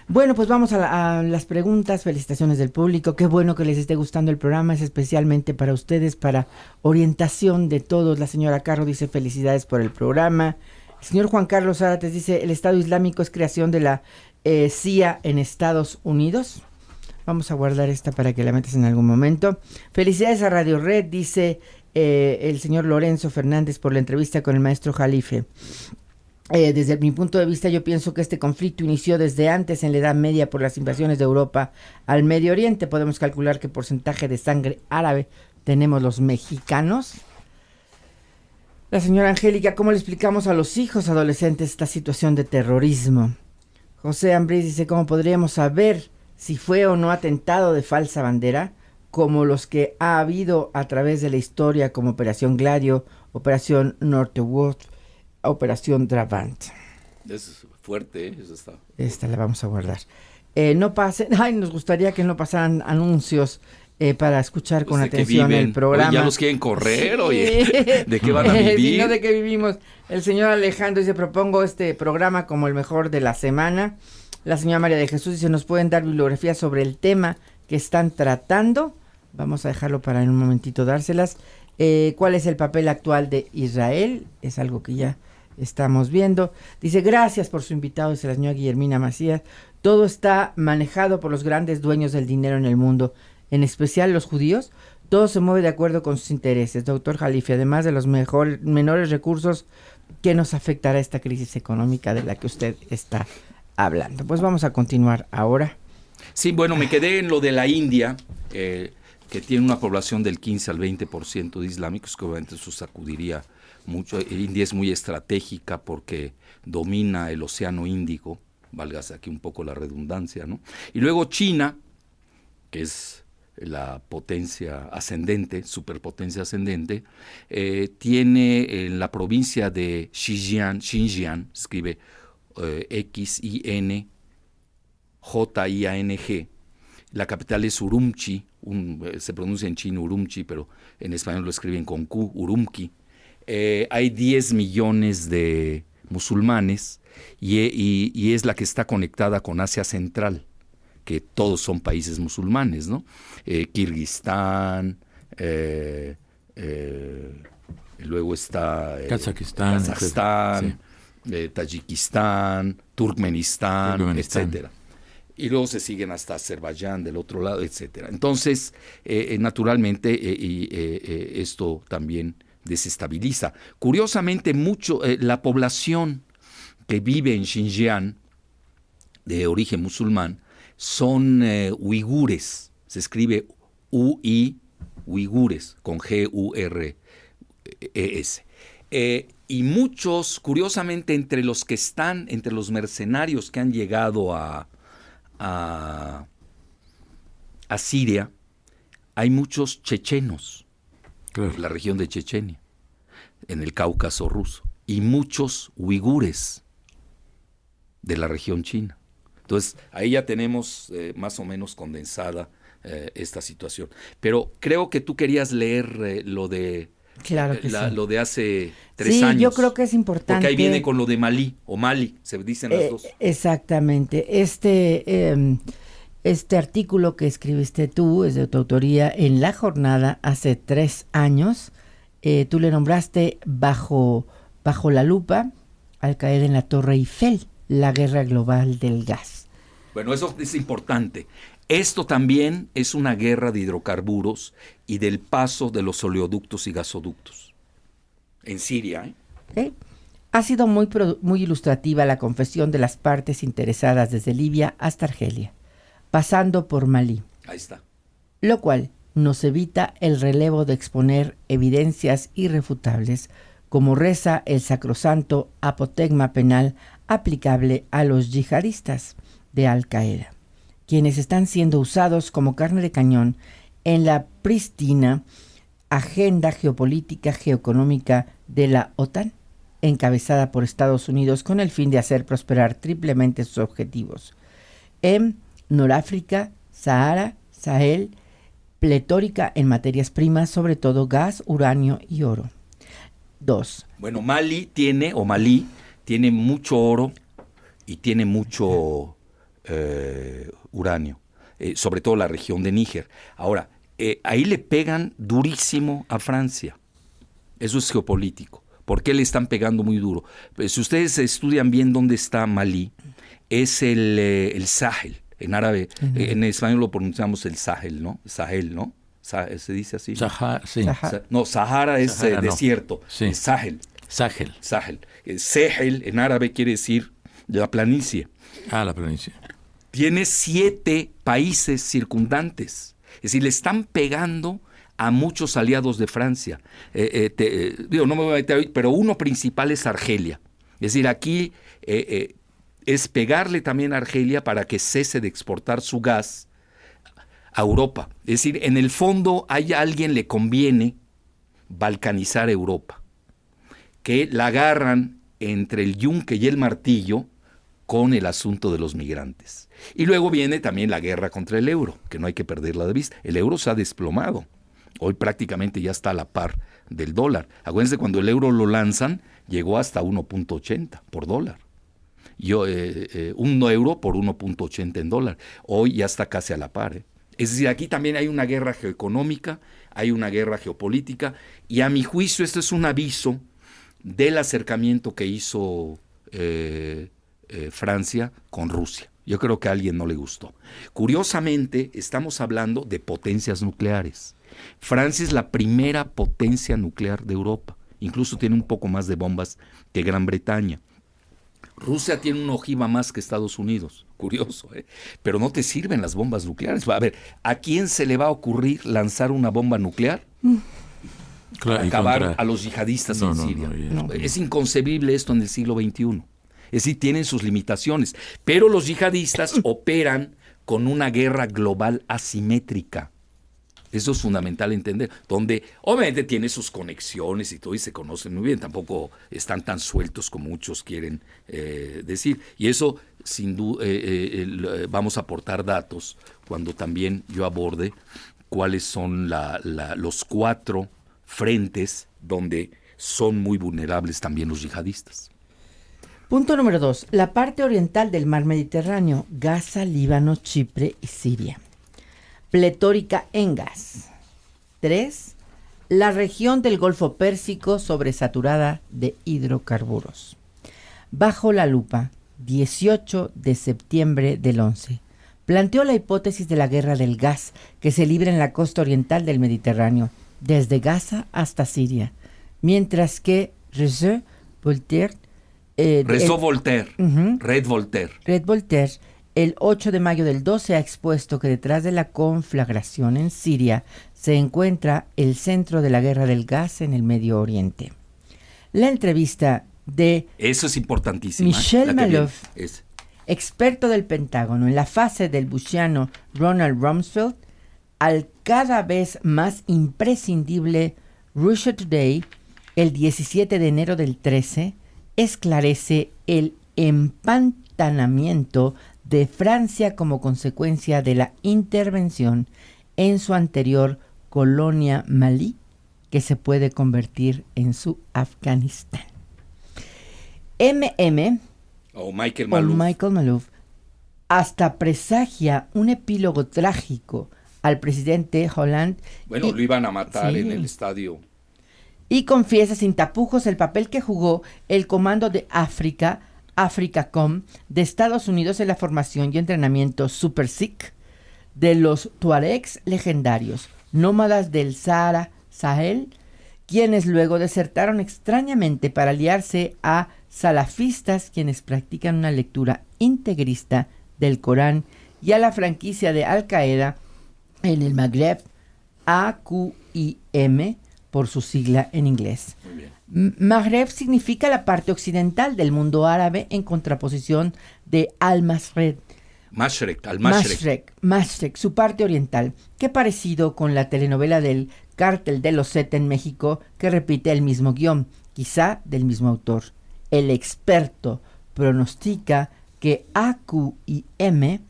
Bueno, pues vamos a las preguntas. Felicitaciones del público. Qué bueno que les esté gustando el programa. Es especialmente para ustedes, para orientación de todos. La señora Carro dice felicidades por el programa. El señor Juan Carlos Zárate dice: el Estado Islámico es creación de la CIA en Estados Unidos. Vamos a guardar esta para que la metas en algún momento. Felicidades a Radio Red, dice el señor Lorenzo Fernández, por la entrevista con el maestro Jalife. Desde mi punto de vista, yo pienso que este conflicto inició desde antes, en la Edad Media, por las invasiones de Europa al Medio Oriente. Podemos calcular qué porcentaje de sangre árabe tenemos los mexicanos. La señora Angélica: ¿cómo le explicamos a los hijos adolescentes esta situación de terrorismo? José Ambrís dice: ¿cómo podríamos saber si fue o no atentado de falsa bandera, como los que ha habido a través de la historia, como Operación Gladio, Operación Northwood, Operación Drabant? Es fuerte, eso está. Esta la vamos a guardar. No pasen, nos gustaría que no pasaran anuncios para escuchar con atención el programa. Oye, ya los quieren correr, oye. ¿De qué van a vivir? Sí, no, ¿de qué vivimos? El señor Alejandro dice: propongo este programa como el mejor de la semana. La señora María de Jesús dice: ¿nos pueden dar bibliografía sobre el tema que están tratando? Vamos a dejarlo para en un momentito dárselas. ¿Cuál es el papel actual de Israel? Es algo que ya estamos viendo. Dice: gracias por su invitado, dice la señora Guillermina Macías. Todo está manejado por los grandes dueños del dinero en el mundo, en especial los judíos. Todo se mueve de acuerdo con sus intereses, doctor Jalife, además de los menores recursos que nos afectará esta crisis económica de la que usted está hablando. Pues vamos a continuar ahora. Sí, bueno, me quedé en lo de la India, que tiene una población del 15 al 20% de islámicos, que obviamente eso sacudiría mucho. India es muy estratégica porque domina el Océano Índico, válgase aquí un poco la redundancia, ¿no? Y luego China, que es la potencia ascendente, superpotencia ascendente, tiene en la provincia de Xinjiang, escribe Xinjiang, la capital es Urumqi, se pronuncia en chino Urumqi, pero en español lo escriben con Q, Urumqi. Hay 10 millones de musulmanes y es la que está conectada con Asia Central, que todos son países musulmanes, ¿no? Kirguistán, luego está Kazajistán, sí. Tayikistán, Turkmenistán, etcétera. Y luego se siguen hasta Azerbaiyán del otro lado, etcétera. Entonces, naturalmente, esto también desestabiliza. Curiosamente, la población que vive en Xinjiang, de origen musulmán, son uigures. Se escribe uigures, con G-U-R-E-S. Y muchos, curiosamente, entre los mercenarios que han llegado a Siria, hay muchos chechenos, claro, en la región de Chechenia, en el Cáucaso ruso, y muchos uigures de la región china. Entonces, ahí ya tenemos más o menos condensada esta situación. Pero creo que tú querías leer lo de Claro que sí. Lo de hace 3 años. Sí, yo creo que es importante. Porque ahí viene con lo de Malí, o Mali, se dicen las dos. Exactamente. Este artículo que escribiste tú es de tu autoría en La Jornada hace 3 años. Tú le nombraste bajo la lupa, al caer en la Torre Eiffel, la guerra global del gas. Bueno, eso es importante. Esto también es una guerra de hidrocarburos y del paso de los oleoductos y gasoductos en Siria. Ha sido muy ilustrativa la confesión de las partes interesadas desde Libia hasta Argelia, pasando por Malí. Ahí está. Lo cual nos evita el relevo de exponer evidencias irrefutables, como reza el sacrosanto apotegma penal aplicable a los yihadistas de Al-Qaeda, quienes están siendo usados como carne de cañón en la prístina agenda geopolítica geoeconómica de la OTAN, encabezada por Estados Unidos con el fin de hacer prosperar triplemente sus objetivos en Noráfrica, Sahara, Sahel, pletórica en materias primas, sobre todo gas, uranio y oro. 2. Bueno, Malí tiene mucho oro y tiene mucho uranio, sobre todo la región de Níger. Ahora, ahí le pegan durísimo a Francia. Eso es geopolítico. ¿Por qué le están pegando muy duro? Pues, si ustedes estudian bien dónde está Malí, es el Sahel. En árabe, en español lo pronunciamos el Sahel, ¿no? Sahel, ¿no? ¿Se dice así? Sí. No, Sahara es Sahara, desierto. Sí. Sahel. Sahel. Sahel en árabe quiere decir la planicie. La planicie. Tiene 7 países circundantes. Es decir, le están pegando a muchos aliados de Francia. No me voy a meter hoy, pero uno principal es Argelia. Es decir, aquí es pegarle también a Argelia para que cese de exportar su gas a Europa. Es decir, en el fondo a alguien le conviene balcanizar Europa, que la agarran entre el yunque y el martillo con el asunto de los migrantes. Y luego viene también la guerra contra el euro, que no hay que perderla de vista. El euro se ha desplomado. Hoy prácticamente ya está a la par del dólar. Acuérdense, cuando el euro lo lanzan, llegó hasta 1.80 por dólar. Un euro por 1.80 en dólar. Hoy ya está casi a la par. Es decir, aquí también hay una guerra geoeconómica, hay una guerra geopolítica, y a mi juicio esto es un aviso del acercamiento que hizo Francia con Rusia. Yo creo que a alguien no le gustó. Curiosamente, estamos hablando de potencias nucleares. Francia es la primera potencia nuclear de Europa. Incluso tiene un poco más de bombas que Gran Bretaña. Rusia tiene una ojiva más que Estados Unidos. Curioso, ¿eh? Pero no te sirven las bombas nucleares. A ver, ¿a quién se le va a ocurrir lanzar una bomba nuclear? Para acabar a los yihadistas en Siria. Es inconcebible esto en el siglo XXI. Es decir, tienen sus limitaciones. Pero los yihadistas operan con una guerra global asimétrica. Eso es fundamental entender, donde obviamente tiene sus conexiones y todo, y se conocen muy bien, tampoco están tan sueltos como muchos quieren decir. Y eso, sin duda, vamos a aportar datos cuando también yo aborde cuáles son los 4 frentes donde son muy vulnerables también los yihadistas. Punto número 2. La parte oriental del mar Mediterráneo, Gaza, Líbano, Chipre y Siria. Pletórica en gas. 3. La región del Golfo Pérsico sobresaturada de hidrocarburos. Bajo la lupa, 18 de septiembre del 11. Planteó la hipótesis de la guerra del gas que se libra en la costa oriental del Mediterráneo, desde Gaza hasta Siria, mientras que Red Voltaire, el 8 de mayo del 12 ha expuesto que detrás de la conflagración en Siria se encuentra el centro de la guerra del gas en el Medio Oriente. La entrevista de Eso es importantísimo. Michel Malouf, experto del Pentágono en la fase del bushiano Ronald Rumsfeld, al cada vez más imprescindible Russia Today, el 17 de enero del 13, esclarece el empantanamiento de Francia como consecuencia de la intervención en su anterior colonia Malí, que se puede convertir en su Afganistán. MM o Michael Maloof hasta presagia un epílogo trágico al presidente Hollande. Bueno, lo iban a matar en el estadio. Y confiesa sin tapujos el papel que jugó el Comando de Africacom de Estados Unidos en la formación y entrenamiento Super Sikh de los tuaregs legendarios, nómadas del Sahel, quienes luego desertaron extrañamente para aliarse a salafistas, quienes practican una lectura integrista del Corán, y a la franquicia de Al-Qaeda en el Magreb, AQIM, por su sigla en inglés. Magreb significa la parte occidental del mundo árabe en contraposición de Al-Mashrek, su parte oriental. Qué parecido con la telenovela del Cártel de los Zetas en México, que repite el mismo guión, quizá del mismo autor. El experto pronostica que AQIM,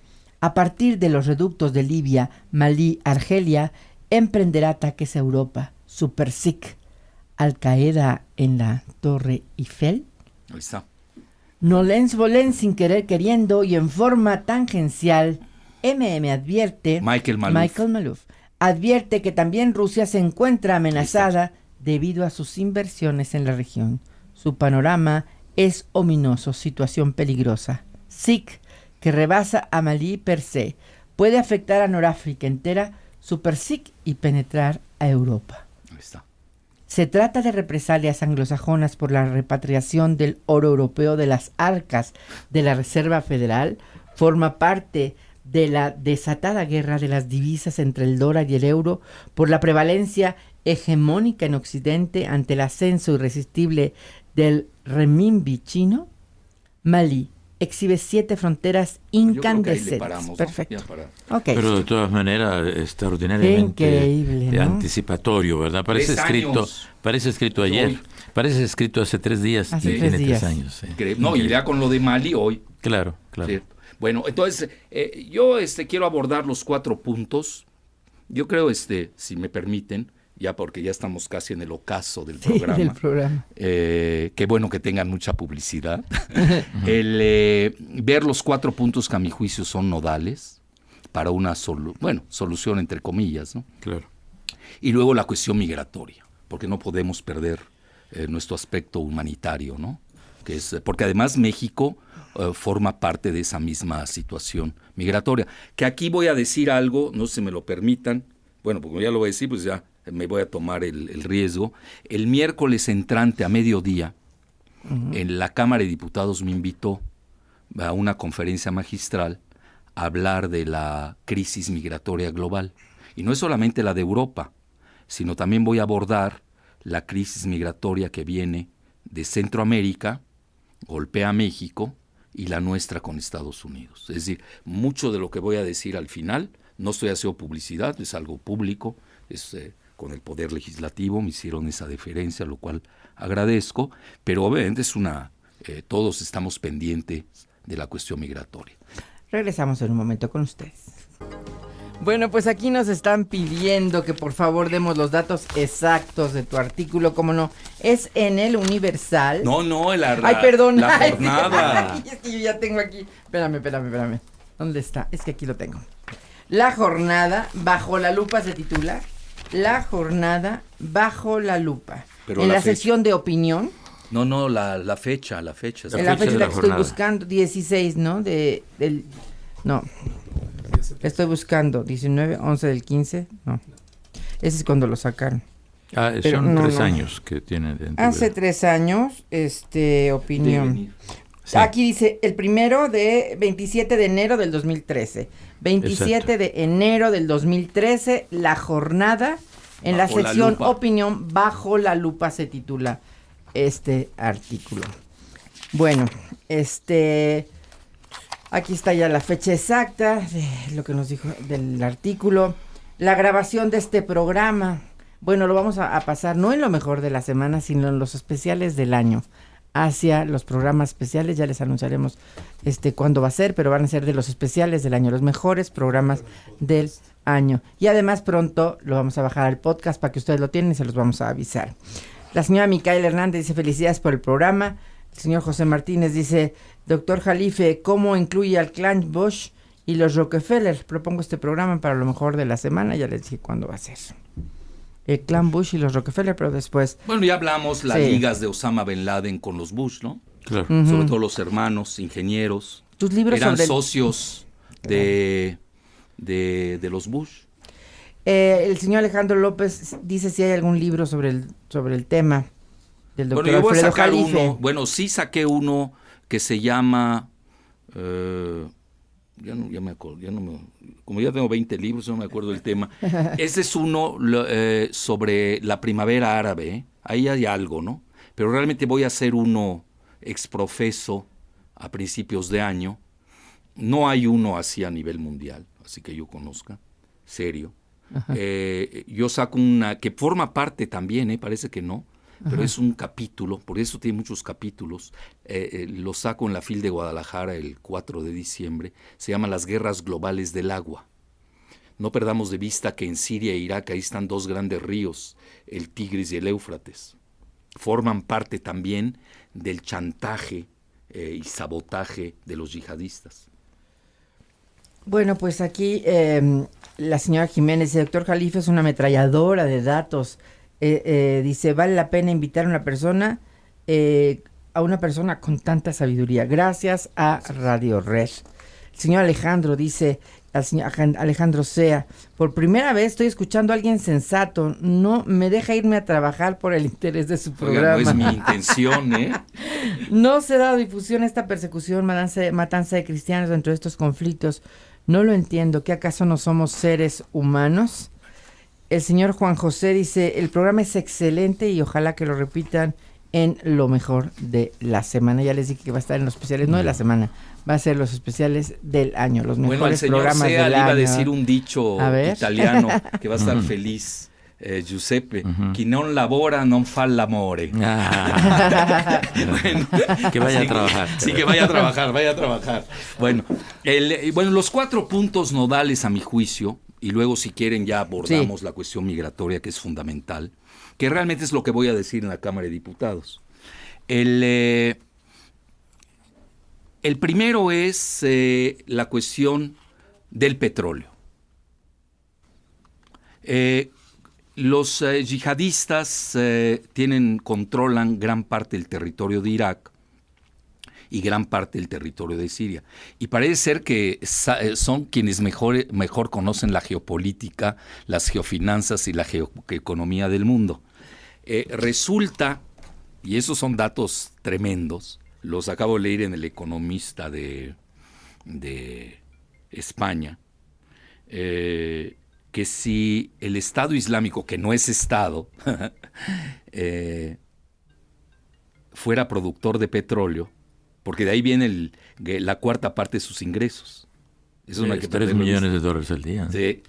a partir de los reductos de Libia, Malí, Argelia, emprenderá ataques a Europa. Super Sikh, Al-Qaeda en la Torre Eiffel. Ahí está. Nolens volens, sin querer queriendo y en forma tangencial, advierte, Michael Maloof advierte que también Rusia se encuentra amenazada debido a sus inversiones en la región. Su panorama es ominoso, situación peligrosa. Sikh, que rebasa a Malí per se, puede afectar a Noráfrica entera, Super Sikh, y penetrar a Europa. Ahí está. Se trata de represalias anglosajonas por la repatriación del oro europeo de las arcas de la Reserva Federal. Forma parte de la desatada guerra de las divisas entre el dólar y el euro por la prevalencia hegemónica en Occidente ante el ascenso irresistible del renminbi chino. Malí exhibe 7 fronteras incandescentes. ¿No? Perfecto. Okay. Pero de todas maneras, extraordinariamente increíble, ¿no? Anticipatorio, ¿verdad? Parece escrito ayer. Hoy. Parece escrito hace 3 días. Hace 3 días. 3 años. Sí. No, y ya con lo de Malí hoy. Claro. ¿Cierto? Bueno, entonces, yo quiero abordar los 4 puntos. Yo creo, si me permiten, ya porque ya estamos casi en el ocaso del programa. Qué bueno que tengan mucha publicidad. Ver los 4 puntos que a mi juicio son nodales para una solución entre comillas, ¿no? Claro. Y luego la cuestión migratoria, porque no podemos perder nuestro aspecto humanitario, ¿no? Porque además México forma parte de esa misma situación migratoria. Que aquí voy a decir algo, no se me lo permitan, bueno, porque ya lo voy a decir, pues ya me voy a tomar el riesgo. El miércoles entrante a mediodía, en la Cámara de Diputados me invitó a una conferencia magistral a hablar de la crisis migratoria global. Y no es solamente la de Europa, sino también voy a abordar la crisis migratoria que viene de Centroamérica, golpea a México, y la nuestra con Estados Unidos. Es decir, mucho de lo que voy a decir al final, no estoy haciendo publicidad, es algo público, con el Poder Legislativo me hicieron esa deferencia, lo cual agradezco, pero obviamente todos estamos pendientes de la cuestión migratoria. Regresamos en un momento con ustedes. Bueno, pues aquí nos están pidiendo que por favor demos los datos exactos de tu artículo, como no, es en el Universal. No, ay, perdón. La jornada. Ay, es que yo ya tengo aquí, espérame. ¿Dónde está? Es que aquí lo tengo. La jornada bajo la lupa se titula. La jornada bajo la lupa. Pero en la sección de opinión. No, la fecha. La fecha es la que estoy buscando, 16, ¿no? No. Estoy buscando 19, 11 del 15. No. Ese es cuando lo sacaron. Son 3 años que tiene de antigüedad. Hace 3 años, opinión. Sí. Aquí dice el primero de 27 de enero del 2013. 27 Exacto. de enero del 2013, la jornada en bajo la sección opinión bajo la lupa se titula este artículo. Bueno, aquí está ya la fecha exacta de lo que nos dijo del artículo. La grabación de este programa, bueno, lo vamos a pasar no en lo mejor de la semana, sino en los especiales del año. Hacia los programas especiales, ya les anunciaremos cuándo va a ser, pero van a ser de los especiales del año, los mejores programas del año. Y además pronto lo vamos a bajar al podcast para que ustedes lo tienen y se los vamos a avisar. La señora Micaela Hernández dice felicidades por el programa. El señor José Martínez dice, doctor Jalife, ¿cómo incluye al clan Bush y los Rockefeller? Propongo este programa para lo mejor de la semana, ya les dije cuándo va a ser. El clan Bush y los Rockefeller, pero después... Bueno, ya hablamos las ligas de Osama Bin Laden con los Bush, ¿no? Claro. Sobre todo los hermanos, ingenieros. Tus libros eran sobre socios de los Bush. El señor Alejandro López dice si hay algún libro sobre el tema del doctor Bueno, yo voy a Alfredo sacar Jalife. uno. Bueno, sí saqué uno que se llama... ya me acuerdo, como ya tengo 20 libros, no me acuerdo del tema. Este es uno sobre la primavera árabe, ¿eh? Ahí hay algo, ¿no? Pero realmente voy a hacer uno exprofeso a principios de año. No hay uno así a nivel mundial, así que yo conozca, serio. Yo saco una que forma parte también, parece que no, pero es un capítulo, por eso tiene muchos capítulos. Lo saco en la FIL de Guadalajara el 4 de diciembre. Se llama Las Guerras Globales del Agua. No perdamos de vista que en Siria e Irak ahí están dos grandes ríos, el Tigris y el Éufrates. Forman parte también del chantaje y sabotaje de los yihadistas. Bueno, pues aquí la señora Jiménez, el doctor Jalife es una ametralladora de datos. Dice, vale la pena invitar a una persona con tanta sabiduría. Gracias a Radio Red. El señor Alejandro dice, al señor Alejandro Sea, por primera vez estoy escuchando a alguien sensato. No me deja irme a trabajar por el interés de su programa. Oiga, no es mi intención, ¿eh? No se da difusión a esta persecución, matanza de cristianos dentro de estos conflictos. No lo entiendo. ¿Qué acaso no somos seres humanos? El señor Juan José dice, el programa es excelente y ojalá que lo repitan en lo mejor de la semana. Ya les dije que va a estar en los especiales, no de la semana, va a ser los especiales del año, los mejores programas del año. Sea le iba a decir un dicho italiano que va a estar feliz, Giuseppe, chi non lavora non fa l'amore. Bueno, que vaya a trabajar. Sí, que vaya a trabajar. Bueno, los 4 puntos nodales a mi juicio, y luego si quieren ya abordamos la cuestión migratoria, que es fundamental, que realmente es lo que voy a decir en la Cámara de Diputados. El primero es la cuestión del petróleo. Los yihadistas controlan gran parte del territorio de Irak y gran parte del territorio de Siria. Y parece ser que son quienes mejor conocen la geopolítica, las geofinanzas y la geoeconomía del mundo. Resulta, y esos son datos tremendos, los acabo de leer en El Economista de España, que si el Estado Islámico, que no es Estado, fuera productor de petróleo, porque de ahí viene la cuarta parte de sus ingresos. Es una que 3 millones de dólares al día. Sí.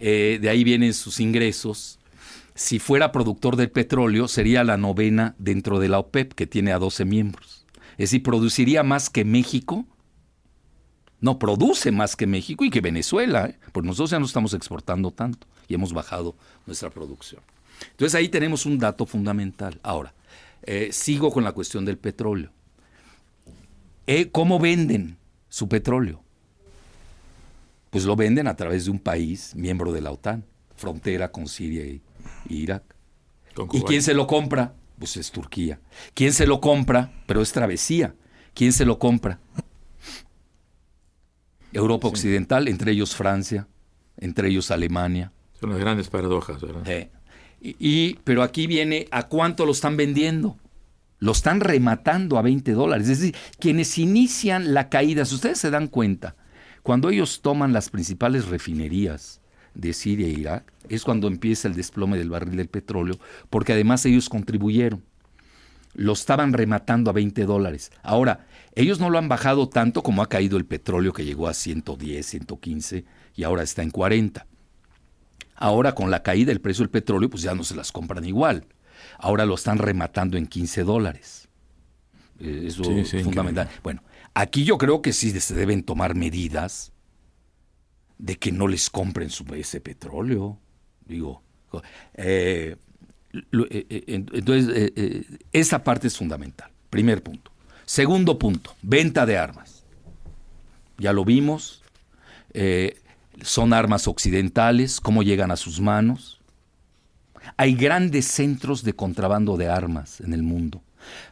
De ahí vienen sus ingresos. Si fuera productor del petróleo, sería la 9ª dentro de la OPEP, que tiene a 12 miembros. Es decir, produciría más que México. No, produce más que México y que Venezuela, porque nosotros ya no estamos exportando tanto y hemos bajado nuestra producción. Entonces ahí tenemos un dato fundamental. Ahora, sigo con la cuestión del petróleo. ¿Cómo venden su petróleo? Pues lo venden a través de un país miembro de la OTAN, frontera con Siria y Irak. ¿Y quién se lo compra? Pues es Turquía. ¿Quién se lo compra? Pero es travesía. ¿Quién se lo compra? Europa Occidental, entre ellos Francia, entre ellos Alemania. Son las grandes paradojas, ¿verdad? Pero aquí viene, ¿a cuánto lo están vendiendo? Lo están rematando a $20. Es decir, quienes inician la caída, si ustedes se dan cuenta, cuando ellos toman las principales refinerías de Siria e Irak, es cuando empieza el desplome del barril del petróleo, porque además ellos contribuyeron. Lo estaban rematando a $20. Ahora, ellos no lo han bajado tanto como ha caído el petróleo, que llegó a 110, 115 y ahora está en 40. Ahora, con la caída del precio del petróleo, pues ya no se las compran igual. Ahora lo están rematando en $15. Eso es fundamental. Bueno, aquí yo creo que sí se deben tomar medidas de que no les compren ese petróleo. Digo, entonces, esa parte es fundamental. Primer punto. Segundo punto, venta de armas. Ya lo vimos. Son armas occidentales. ¿Cómo llegan a sus manos? Hay grandes centros de contrabando de armas en el mundo.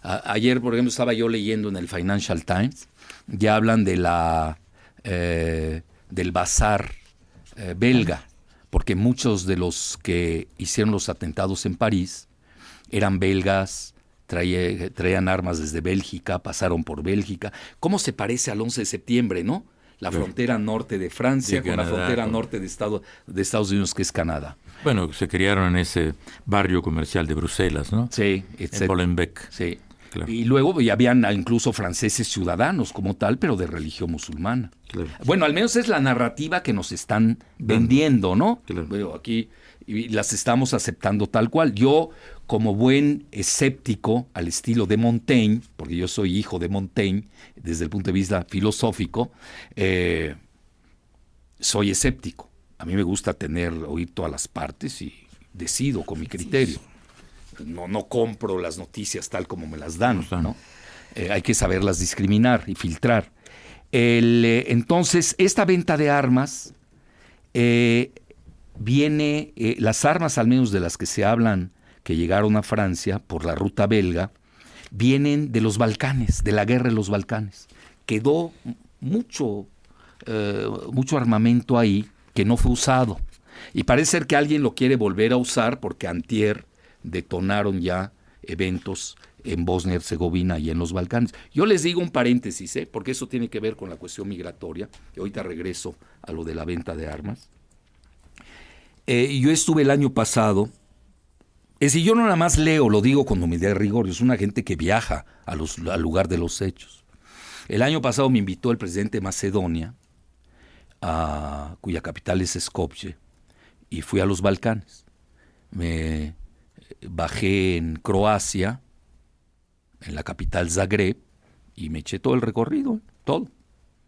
Ayer, por ejemplo, estaba yo leyendo en el Financial Times, ya hablan de del bazar belga, porque muchos de los que hicieron los atentados en París eran belgas, traían armas desde Bélgica, pasaron por Bélgica. ¿Cómo se parece al 11 de septiembre, no? La frontera norte de Francia con la frontera norte de Estados Unidos, que es Canadá. Bueno, se criaron en ese barrio comercial de Bruselas, ¿no? Sí, en Molenbeek. Sí. Claro. Y luego ya habían incluso franceses ciudadanos como tal, pero de religión musulmana. Claro. Bueno, al menos es la narrativa que nos están vendiendo, ¿no? Claro. Bueno, aquí las estamos aceptando tal cual. Yo, como buen escéptico al estilo de Montaigne, porque yo soy hijo de Montaigne desde el punto de vista filosófico, soy escéptico. A mí me gusta oír todas las partes y decido con mi criterio. No compro las noticias tal como me las dan, ¿no? Hay que saberlas discriminar y filtrar. Entonces, esta venta de armas viene, las armas al menos de las que se hablan que llegaron a Francia por la ruta belga, vienen de los Balcanes, de la guerra de los Balcanes. Quedó mucho armamento ahí que no fue usado. Y parece ser que alguien lo quiere volver a usar porque antier detonaron ya eventos en Bosnia y Herzegovina y en los Balcanes. Yo les digo un paréntesis, porque eso tiene que ver con la cuestión migratoria, y ahorita regreso a lo de la venta de armas. Yo estuve el año pasado, es decir, yo no nada más leo, lo digo con humildad y rigor, yo soy una gente que viaja al lugar de los hechos. El año pasado me invitó el presidente de Macedonia, cuya capital es Skopje, y fui a los Balcanes. Me bajé en Croacia, en la capital Zagreb, y me eché todo el recorrido, todo.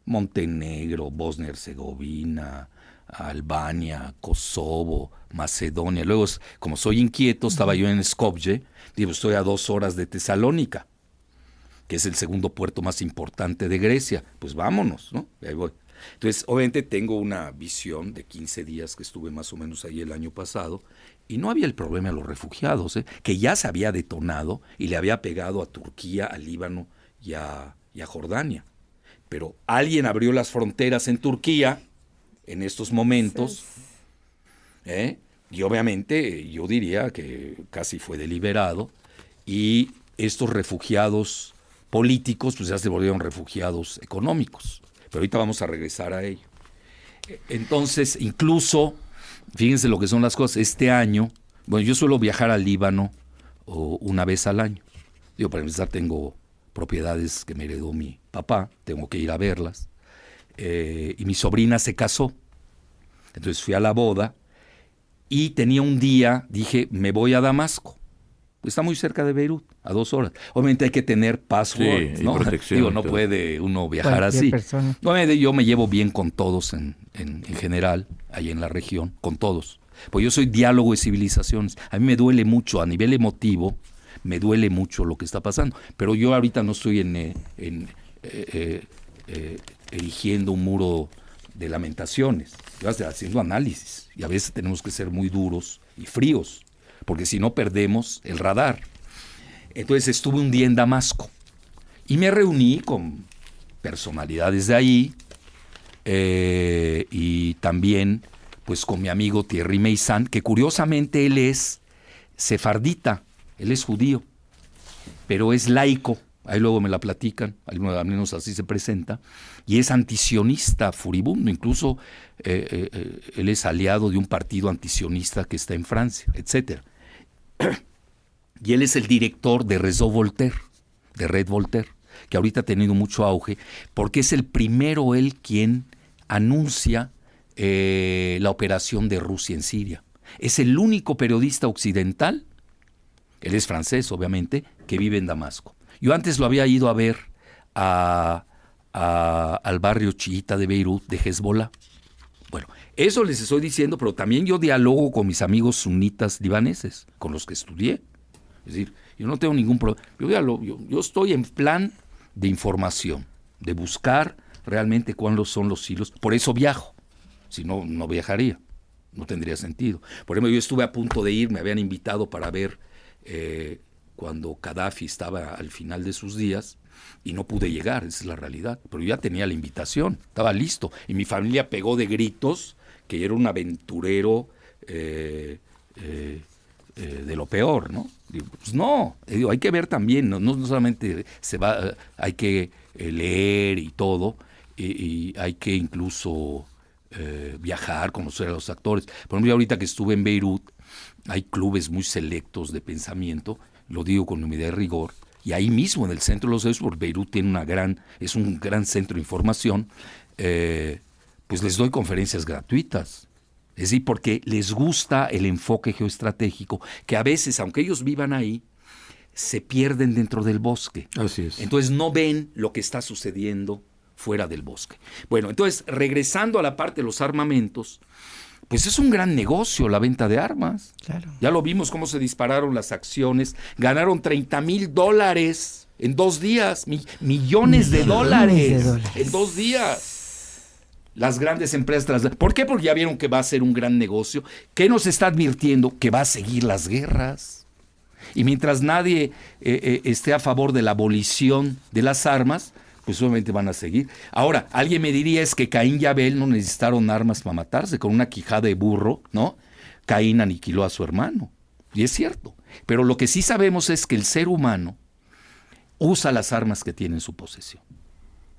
Montenegro, Bosnia y Herzegovina, Albania, Kosovo, Macedonia. Luego, como soy inquieto, estaba yo en Skopje, digo, estoy a 2 horas de Tesalónica, que es el segundo puerto más importante de Grecia. Pues vámonos, ¿no? Ahí voy. Entonces, obviamente tengo una visión de 15 días que estuve más o menos ahí el año pasado, y no había el problema de los refugiados, que ya se había detonado y le había pegado a Turquía, a Líbano y a Jordania. Pero alguien abrió las fronteras en Turquía en estos momentos, y obviamente yo diría que casi fue deliberado, y estos refugiados políticos pues ya se volvieron refugiados económicos. Pero ahorita vamos a regresar a ello. Entonces, incluso, fíjense lo que son las cosas. Este año, bueno, yo suelo viajar al Líbano una vez al año. Digo, para empezar, tengo propiedades que me heredó mi papá, tengo que ir a verlas. Y mi sobrina se casó. Entonces fui a la boda y tenía un día, dije, me voy a Damasco. Está muy cerca de Beirut, a 2 horas. Obviamente hay que tener password, ¿no? Digo, no puede uno viajar así. Obviamente yo me llevo bien con todos en general, ahí en la región, con todos. Pues yo soy diálogo de civilizaciones. A mí me duele mucho, a nivel emotivo, me duele mucho lo que está pasando. Pero yo ahorita no estoy erigiendo un muro de lamentaciones. Yo estoy haciendo análisis. Y a veces tenemos que ser muy duros y fríos, porque si no perdemos el radar. Entonces estuve un día en Damasco y me reuní con personalidades de ahí, y también pues con mi amigo Thierry Meissan, que curiosamente él es sefardita, él es judío, pero es laico, ahí luego me la platican, al menos así se presenta, y es antisionista furibundo, incluso él es aliado de un partido antisionista que está en Francia, etcétera. Y él es el director de Réseau Voltaire, de Red Voltaire, que ahorita ha tenido mucho auge, porque es el primero él quien anuncia la operación de Rusia en Siria. Es el único periodista occidental, él es francés obviamente, que vive en Damasco. Yo antes lo había ido a ver al barrio chiita de Beirut, de Hezbollah, Bueno, eso les estoy diciendo, pero también yo dialogo con mis amigos sunitas libaneses, con los que estudié. Es decir, yo no tengo ningún problema. Yo estoy en plan de información, de buscar realmente cuáles son los hilos. Por eso viajo. Si no, no viajaría. No tendría sentido. Por ejemplo, yo estuve a punto de ir, me habían invitado para ver cuando Gaddafi estaba al final de sus días, y no pude llegar, esa es la realidad. Pero yo ya tenía la invitación, estaba listo. Y mi familia pegó de gritos que yo era un aventurero de lo peor, ¿no? Digo, pues no, hay que ver también, no solamente hay que leer y todo, y hay que incluso viajar, conocer a los actores. Por ejemplo, ahorita que estuve en Beirut, hay clubes muy selectos de pensamiento, lo digo con humildad y rigor, y ahí mismo en el centro de los Estados Unidos, Beirut es un gran centro de información, pues les doy conferencias gratuitas. Es decir, porque les gusta el enfoque geoestratégico, que a veces, aunque ellos vivan ahí, se pierden dentro del bosque. Así es. Entonces no ven lo que está sucediendo fuera del bosque. Bueno, entonces, regresando a la parte de los armamentos, pues es un gran negocio la venta de armas. Claro. Ya lo vimos cómo se dispararon las acciones. Ganaron $30,000 en 2 días. Millones de dólares en 2 días. Las grandes empresas. ¿Por qué? Porque ya vieron que va a ser un gran negocio. ¿Qué nos está advirtiendo? Que va a seguir las guerras. Y mientras nadie esté a favor de la abolición de las armas, pues obviamente van a seguir. Ahora, alguien me diría, es que Caín y Abel no necesitaron armas para matarse. Con una quijada de burro, ¿no? Caín aniquiló a su hermano. Y es cierto. Pero lo que sí sabemos es que el ser humano usa las armas que tiene en su posesión.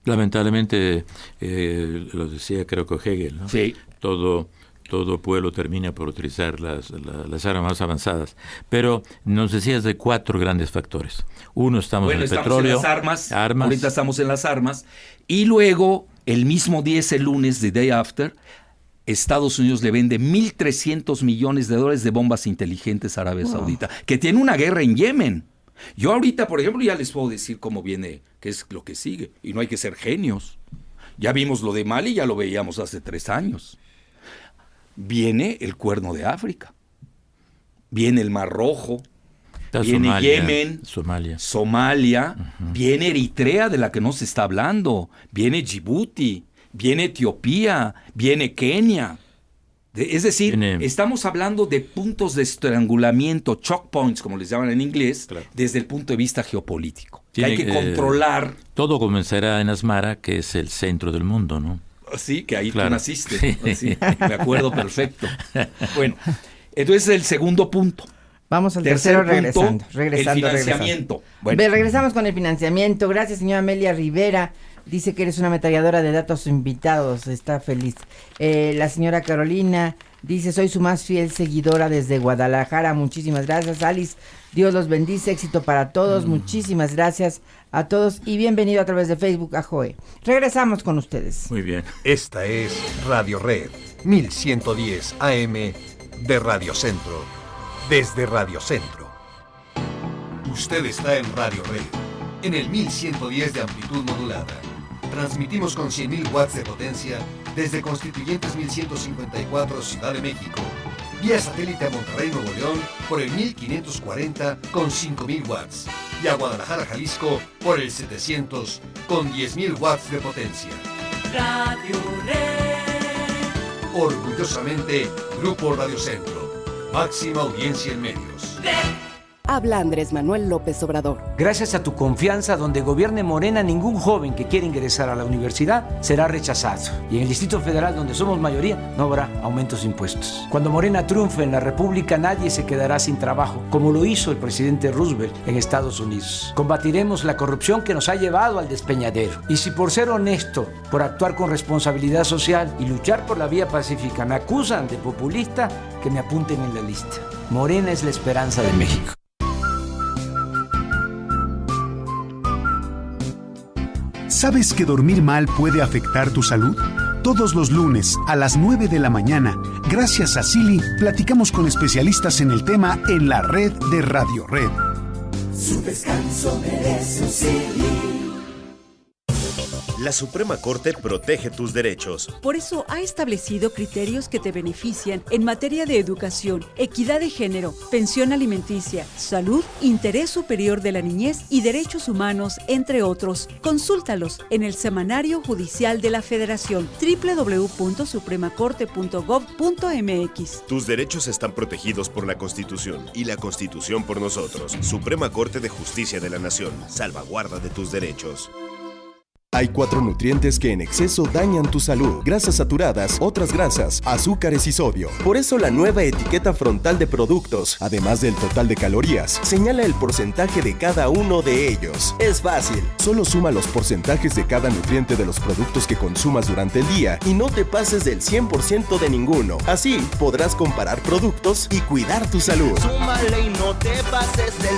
Lamentablemente, lo decía creo que Hegel, ¿no? Sí. Todo pueblo termina por utilizar las armas más avanzadas. Pero nos decías de 4 grandes factores. Uno, estamos en el petróleo. En las armas. Ahorita estamos en las armas. Y luego, el mismo día, ese lunes, the day after, Estados Unidos le vende $1,300 millones de bombas inteligentes a Arabia Saudita, que tiene una guerra en Yemen. Yo ahorita, por ejemplo, ya les puedo decir cómo viene, qué es lo que sigue. Y no hay que ser genios. Ya vimos lo de Mali, ya lo veíamos hace 3 años. Viene el Cuerno de África, viene el Mar Rojo, viene Yemen, Somalia, viene Eritrea, de la que no se está hablando, viene Djibouti, viene Etiopía, viene Kenia. Es decir, estamos hablando de puntos de estrangulamiento, choke points, como les llaman en inglés, claro, desde el punto de vista geopolítico. Que hay que controlar. Todo comenzará en Asmara, que es el centro del mundo, ¿no? Sí, que ahí claro, tú naciste. Sí. Sí, me acuerdo perfecto. Bueno, entonces el segundo punto. Vamos al tercero regresando. El financiamiento. Bueno. Regresamos con el financiamiento. Gracias, señora Amelia Rivera. Dice que eres una ametralladora de datos invitados. Está feliz. La señora Carolina dice, soy su más fiel seguidora desde Guadalajara. Muchísimas gracias, Alice. Dios los bendice. Éxito para todos. Muchísimas gracias a todos. Y bienvenido a través de Facebook a Joe. Regresamos con ustedes. Muy bien. Esta es Radio Red 1110 AM de Radio Centro. Desde Radio Centro. Usted está en Radio Red, en el 1110 de amplitud modulada. Transmitimos con 100.000 watts de potencia desde Constituyentes 1154, Ciudad de México. Vía satélite a Monterrey, Nuevo León, por el 1540 con 5.000 watts. Y a Guadalajara, Jalisco, por el 700 con 10.000 watts de potencia. Radio Red. Orgullosamente, Grupo Radio Centro. Máxima audiencia en medios. Habla Andrés Manuel López Obrador. Gracias a tu confianza, donde gobierne Morena, ningún joven que quiera ingresar a la universidad será rechazado. Y en el Distrito Federal, donde somos mayoría, no habrá aumentos de impuestos. Cuando Morena triunfe en la República, nadie se quedará sin trabajo, como lo hizo el presidente Roosevelt en Estados Unidos. Combatiremos la corrupción que nos ha llevado al despeñadero. Y si por ser honesto, por actuar con responsabilidad social y luchar por la vía pacífica me acusan de populista, que me apunten en la lista. Morena es la esperanza de México. ¿Sabes que dormir mal puede afectar tu salud? Todos los lunes a las 9 de la mañana, gracias a Silly, platicamos con especialistas en el tema en la red de Radio Red. Su descanso merece un Silly. La Suprema Corte protege tus derechos. Por eso ha establecido criterios que te benefician en materia de educación, equidad de género, pensión alimenticia, salud, interés superior de la niñez y derechos humanos, entre otros. Consúltalos en el Semanario Judicial de la Federación, www.supremacorte.gov.mx. Tus derechos están protegidos por la Constitución y la Constitución por nosotros. Suprema Corte de Justicia de la Nación, salvaguarda de tus derechos. Hay 4 nutrientes que en exceso dañan tu salud: grasas saturadas, otras grasas, azúcares y sodio. Por eso la nueva etiqueta frontal de productos, además del total de calorías, señala el porcentaje de cada uno de ellos. Es fácil, solo suma los porcentajes de cada nutriente de los productos que consumas durante el día y no te pases del 100% de ninguno. Así podrás comparar productos y cuidar tu salud. Súmale y no te pases del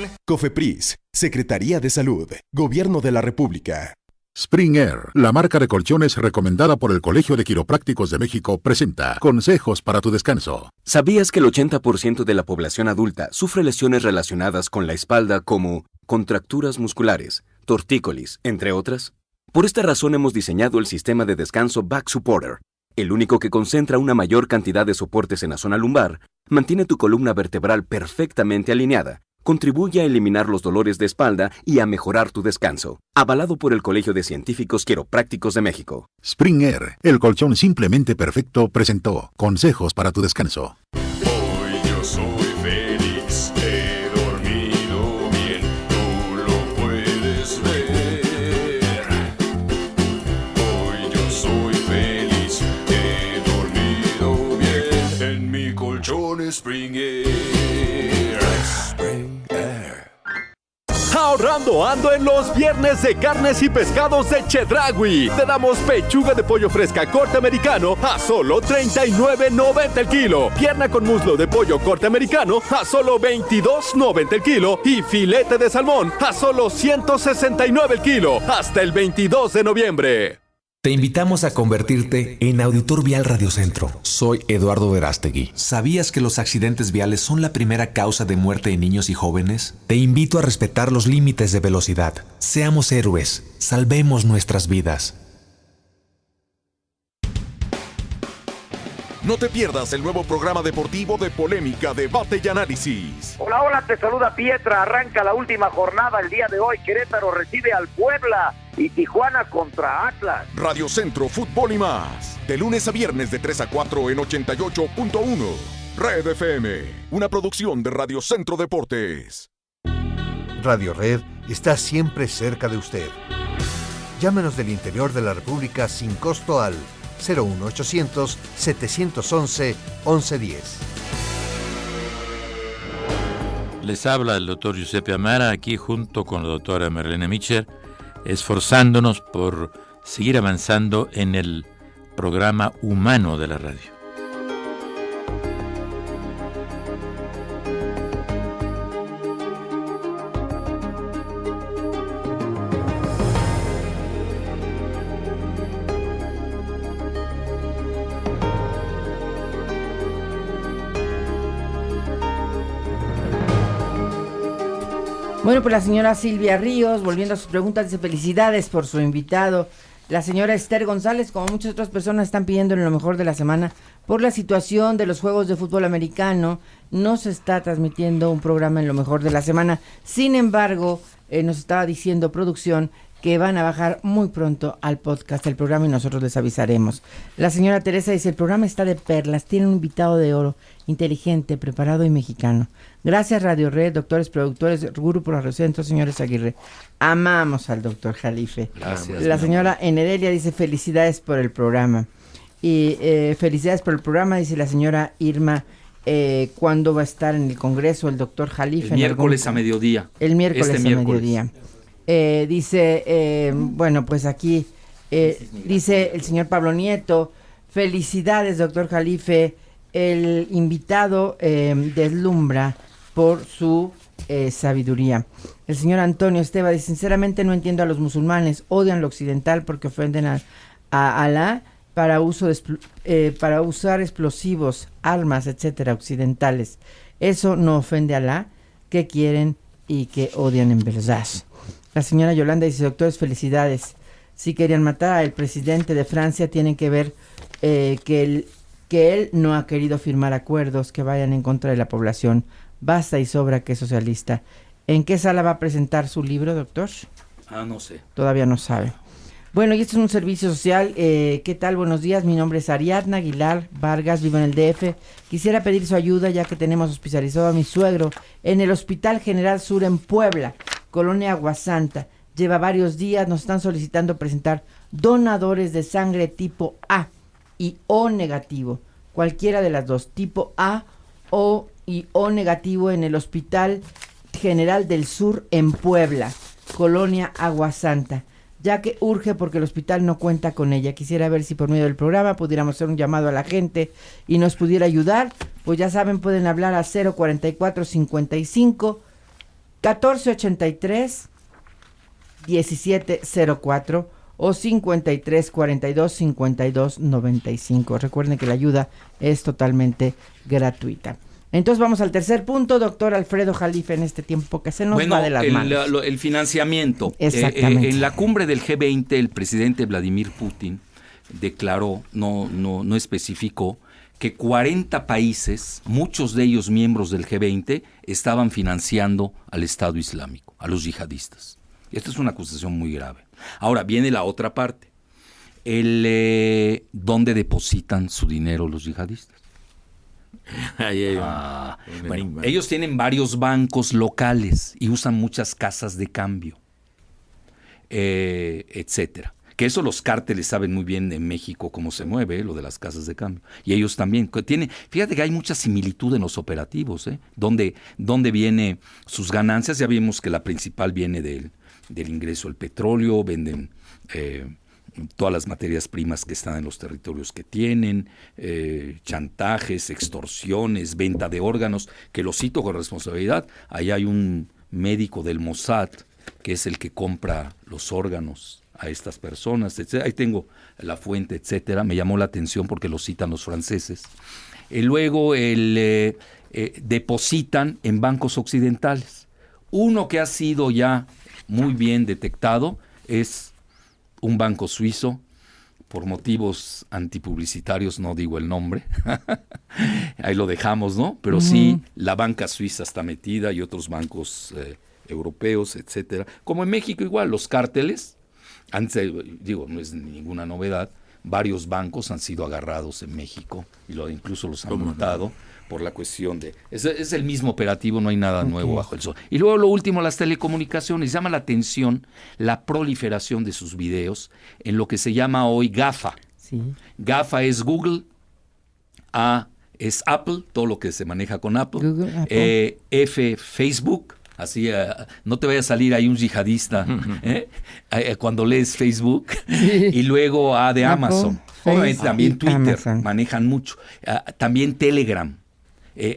100. COFEPRIS, Secretaría de Salud, Gobierno de la República. Spring Air, la marca de colchones recomendada por el Colegio de Quiroprácticos de México, presenta consejos para tu descanso. ¿Sabías que el 80% de la población adulta sufre lesiones relacionadas con la espalda como contracturas musculares, tortícolis, entre otras? Por esta razón hemos diseñado el sistema de descanso Back Supporter, el único que concentra una mayor cantidad de soportes en la zona lumbar, mantiene tu columna vertebral perfectamente alineada, contribuye a eliminar los dolores de espalda y a mejorar tu descanso. Avalado por el Colegio de Científicos Quiroprácticos de México. Spring Air, el colchón simplemente perfecto, presentó consejos para tu descanso. Hoy yo soy feliz, he dormido bien, tú lo puedes ver. Hoy yo soy feliz, he dormido bien, en mi colchón Spring Air. Ahorrando ando en los viernes de carnes y pescados de Chedraui. Te damos pechuga de pollo fresca corte americano a solo $39.90 el kilo. Pierna con muslo de pollo corte americano a solo $22.90 el kilo. Y filete de salmón a solo $169 el kilo. Hasta el 22 de noviembre. Te invitamos a convertirte en auditor vial Radiocentro. Soy Eduardo Verástegui. ¿Sabías que los accidentes viales son la primera causa de muerte en niños y jóvenes? Te invito a respetar los límites de velocidad. Seamos héroes. Salvemos nuestras vidas. No te pierdas el nuevo programa deportivo de polémica, debate y análisis. Hola, hola, te saluda Pietra. Arranca la última jornada el día de hoy. Querétaro recibe al Puebla y Tijuana contra Atlas. Radio Centro, fútbol y más. De lunes a viernes de 3 a 4 en 88.1. Red FM, una producción de Radio Centro Deportes. Radio Red está siempre cerca de usted. Llámenos del interior de la República sin costo al 01800-711-1110. Les habla el doctor Giuseppe Amara, aquí junto con la doctora Marlene Micher, esforzándonos por seguir avanzando en el programa humano de la radio. Bueno, pues la señora Silvia Ríos, volviendo a sus preguntas, dice felicidades por su invitado. La señora Esther González, como muchas otras personas, están pidiendo lo mejor de la semana por la situación de los juegos de fútbol americano. No se está transmitiendo un programa en lo mejor de la semana. Sin embargo, nos estaba diciendo producción que van a bajar muy pronto al podcast el programa y nosotros les avisaremos. La señora Teresa dice, el programa está de perlas, tiene un invitado de oro, inteligente, preparado y mexicano. Gracias Radio Red, doctores, productores, Grupo Radiocentro, señores Aguirre. Amamos al doctor Jalife. Gracias. La señora Enedelia dice, felicidades por el programa. Y felicidades por el programa, dice la señora Irma. ¿Cuándo va a estar en el Congreso el doctor Jalife? El miércoles a mediodía. El miércoles a mediodía. Dice, bueno, pues aquí dice el señor Pablo Nieto, felicidades doctor Jalife, el invitado deslumbra por su sabiduría. El señor Antonio Esteba dice, sinceramente no entiendo a los musulmanes, odian lo occidental porque ofenden a Alá para usar explosivos, armas, etcétera, occidentales. Eso no ofende a Alá, que quieren y que odian en verdad. La señora Yolanda dice, doctores, felicidades. si querían matar al presidente de Francia, tienen que ver que él no ha querido firmar acuerdos que vayan en contra de la población. Basta y sobra que es socialista. ¿En qué sala va a presentar su libro, doctor? No sé. Todavía no sabe. Bueno, y este es un servicio social. ¿Qué tal? Buenos días. Mi nombre es Ariadna Aguilar Vargas, vivo en el DF. Quisiera pedir su ayuda ya que tenemos hospitalizado a mi suegro en el Hospital General Sur en Puebla, Colonia Aguasanta. Lleva varios días, nos están solicitando presentar donadores de sangre tipo A y O negativo. Cualquiera de las dos, tipo A y O negativo en el Hospital General del Sur en Puebla, Colonia Aguasanta, ya que urge porque el hospital no cuenta con ella. Quisiera ver si por medio del programa pudiéramos hacer un llamado a la gente y nos pudiera ayudar. Pues ya saben, pueden hablar a 044 55 1483 1704 o 53 42 52 95. Recuerden que la ayuda es totalmente gratuita. Entonces vamos al tercer punto, doctor Alfredo Jalife, en este tiempo que se nos va de las manos. El financiamiento. Exactamente. En la cumbre del G20, el presidente Vladimir Putin declaró, no especificó, que 40 países, muchos de ellos miembros del G20, estaban financiando al Estado Islámico, a los yihadistas. Esta es una acusación muy grave. Ahora viene la otra parte. ¿Dónde depositan su dinero los yihadistas? Bueno, ellos tienen varios bancos locales y usan muchas casas de cambio, etcétera. Que eso los cárteles saben muy bien en México cómo se mueve, lo de las casas de cambio. Y ellos también. Fíjate que hay mucha similitud en los operativos, ¿Dónde viene sus ganancias? Ya vimos que la principal viene del ingreso del petróleo, venden todas las materias primas que están en los territorios que tienen, chantajes, extorsiones, venta de órganos, que lo cito con responsabilidad. Ahí hay un médico del Mossad que es el que compra los órganos a estas personas, etc. Ahí tengo la fuente, etcétera. Me llamó la atención porque lo citan los franceses. Luego depositan en bancos occidentales. Uno que ha sido ya muy bien detectado es un banco suizo, por motivos antipublicitarios no digo el nombre, ahí lo dejamos, ¿no? Pero sí, la banca suiza está metida y otros bancos europeos, etcétera. Como en México igual, los cárteles, antes, no es ninguna novedad, varios bancos han sido agarrados en México y incluso los han multado por la cuestión de... Es el mismo operativo, no hay nada nuevo bajo el sol. Y luego lo último, las telecomunicaciones. Llama la atención la proliferación de sus videos en lo que se llama hoy GAFA. Sí. GAFA es Google, A es Apple, todo lo que se maneja con Apple, Google, Apple. F, Facebook. Así, no te vaya a salir ahí un yihadista cuando lees Facebook. Sí. Y luego A de Amazon. Obviamente también Twitter, Amazon. manejan mucho. También Telegram.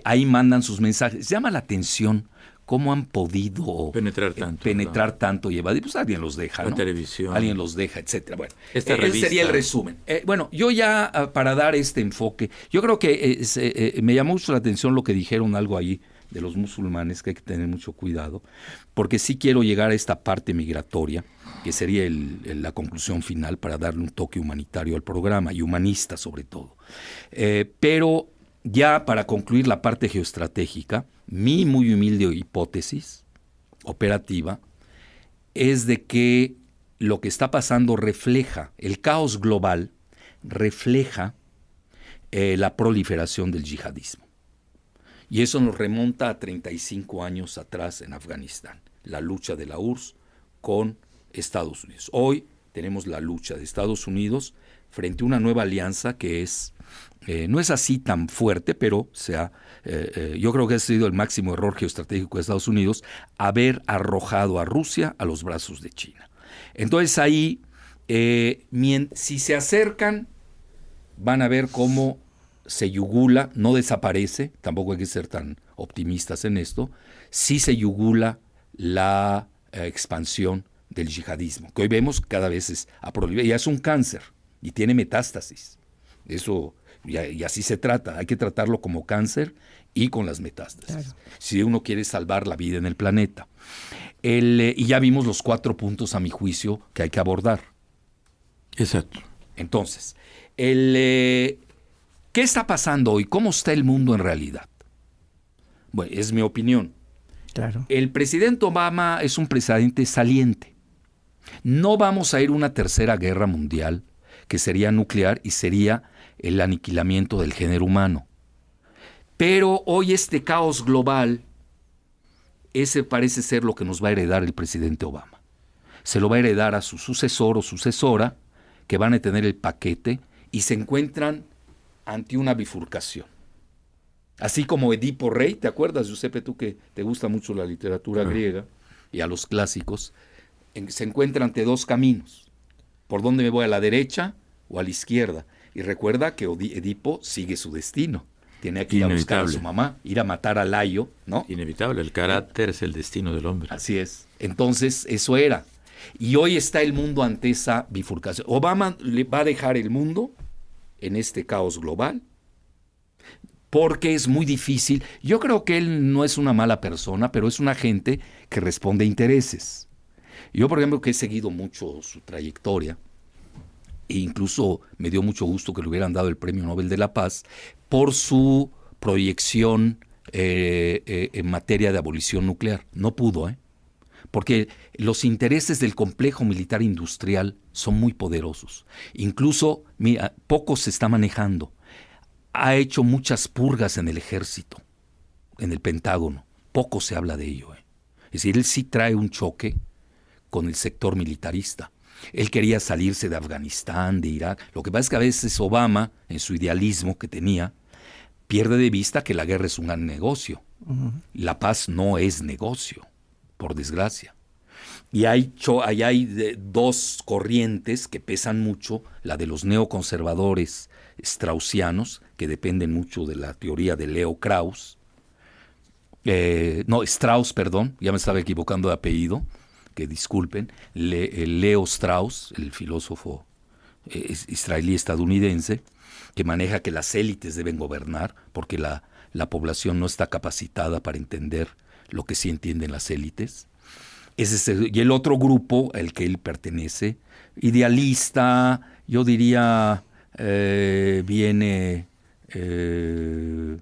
Ahí mandan sus mensajes. Llama la atención cómo han podido penetrar tanto y evadir. Pues alguien los deja, ¿no? La televisión. Alguien los deja, etcétera. Bueno, ese sería el resumen. Bueno, yo ya para dar este enfoque, yo creo que me llamó mucho la atención lo que dijeron algo ahí de los musulmanes, que hay que tener mucho cuidado, porque sí quiero llegar a esta parte migratoria, que sería la conclusión final para darle un toque humanitario al programa, y humanista sobre todo. Pero ya para concluir la parte geoestratégica, mi muy humilde hipótesis operativa es de que lo que está pasando refleja, el caos global refleja la proliferación del yihadismo. Y eso nos remonta a 35 años atrás en Afganistán, la lucha de la URSS con Estados Unidos. Hoy tenemos la lucha de Estados Unidos frente a una nueva alianza que no es así tan fuerte, pero yo creo que ha sido el máximo error geoestratégico de Estados Unidos haber arrojado a Rusia a los brazos de China. Entonces ahí, si se acercan, van a ver cómo se yugula, no desaparece, tampoco hay que ser tan optimistas en esto, sí se yugula la expansión del yihadismo, que hoy vemos cada vez ya es un cáncer y tiene metástasis. Eso, y así se trata, hay que tratarlo como cáncer y con las metástasis, claro, si uno quiere salvar la vida en el planeta. Y ya vimos los 4 puntos, a mi juicio, que hay que abordar. Exacto. Entonces, ¿qué está pasando hoy? ¿Cómo está el mundo en realidad? Bueno, es mi opinión. Claro. El presidente Obama es un presidente saliente. No vamos a ir a una tercera guerra mundial, que sería nuclear y sería el aniquilamiento del género humano. Pero hoy este caos global, ese parece ser lo que nos va a heredar el presidente Obama. Se lo va a heredar a su sucesor o sucesora, que van a tener el paquete y se encuentran ante una bifurcación. Así como Edipo Rey, ¿te acuerdas, Giuseppe, tú que te gusta mucho la literatura griega y a los clásicos? Se encuentra ante dos caminos. ¿Por dónde me voy, a la derecha o a la izquierda? Y recuerda que Edipo sigue su destino. Tiene que ir a buscar a su mamá, ir a matar a Layo, ¿no? Inevitable, el carácter es el destino del hombre. Así es. Entonces, eso era. Y hoy está el mundo ante esa bifurcación. Obama le va a dejar el mundo en este caos global, porque es muy difícil. Yo creo que él no es una mala persona, pero es una gente que responde a intereses. Yo, por ejemplo, que he seguido mucho su trayectoria, e incluso me dio mucho gusto que le hubieran dado el Premio Nobel de la Paz por su proyección en materia de abolición nuclear. No pudo, porque los intereses del complejo militar industrial son muy poderosos. Incluso, mira, poco se está manejando. Ha hecho muchas purgas en el ejército, en el Pentágono. Poco se habla de ello. Es decir, él sí trae un choque con el sector militarista. Él quería salirse de Afganistán, de Irak. Lo que pasa es que a veces Obama, en su idealismo que tenía, pierde de vista que la guerra es un gran negocio. La paz no es negocio, por desgracia. Y hay dos corrientes que pesan mucho, la de los neoconservadores straussianos, que dependen mucho de la teoría de Leo Strauss, ya me estaba equivocando de apellido, que disculpen, Leo Strauss, el filósofo israelí estadounidense, que maneja que las élites deben gobernar, porque la población no está capacitada para entender lo que sí entienden las élites. Y el otro grupo al que él pertenece, idealista, yo diría, viene de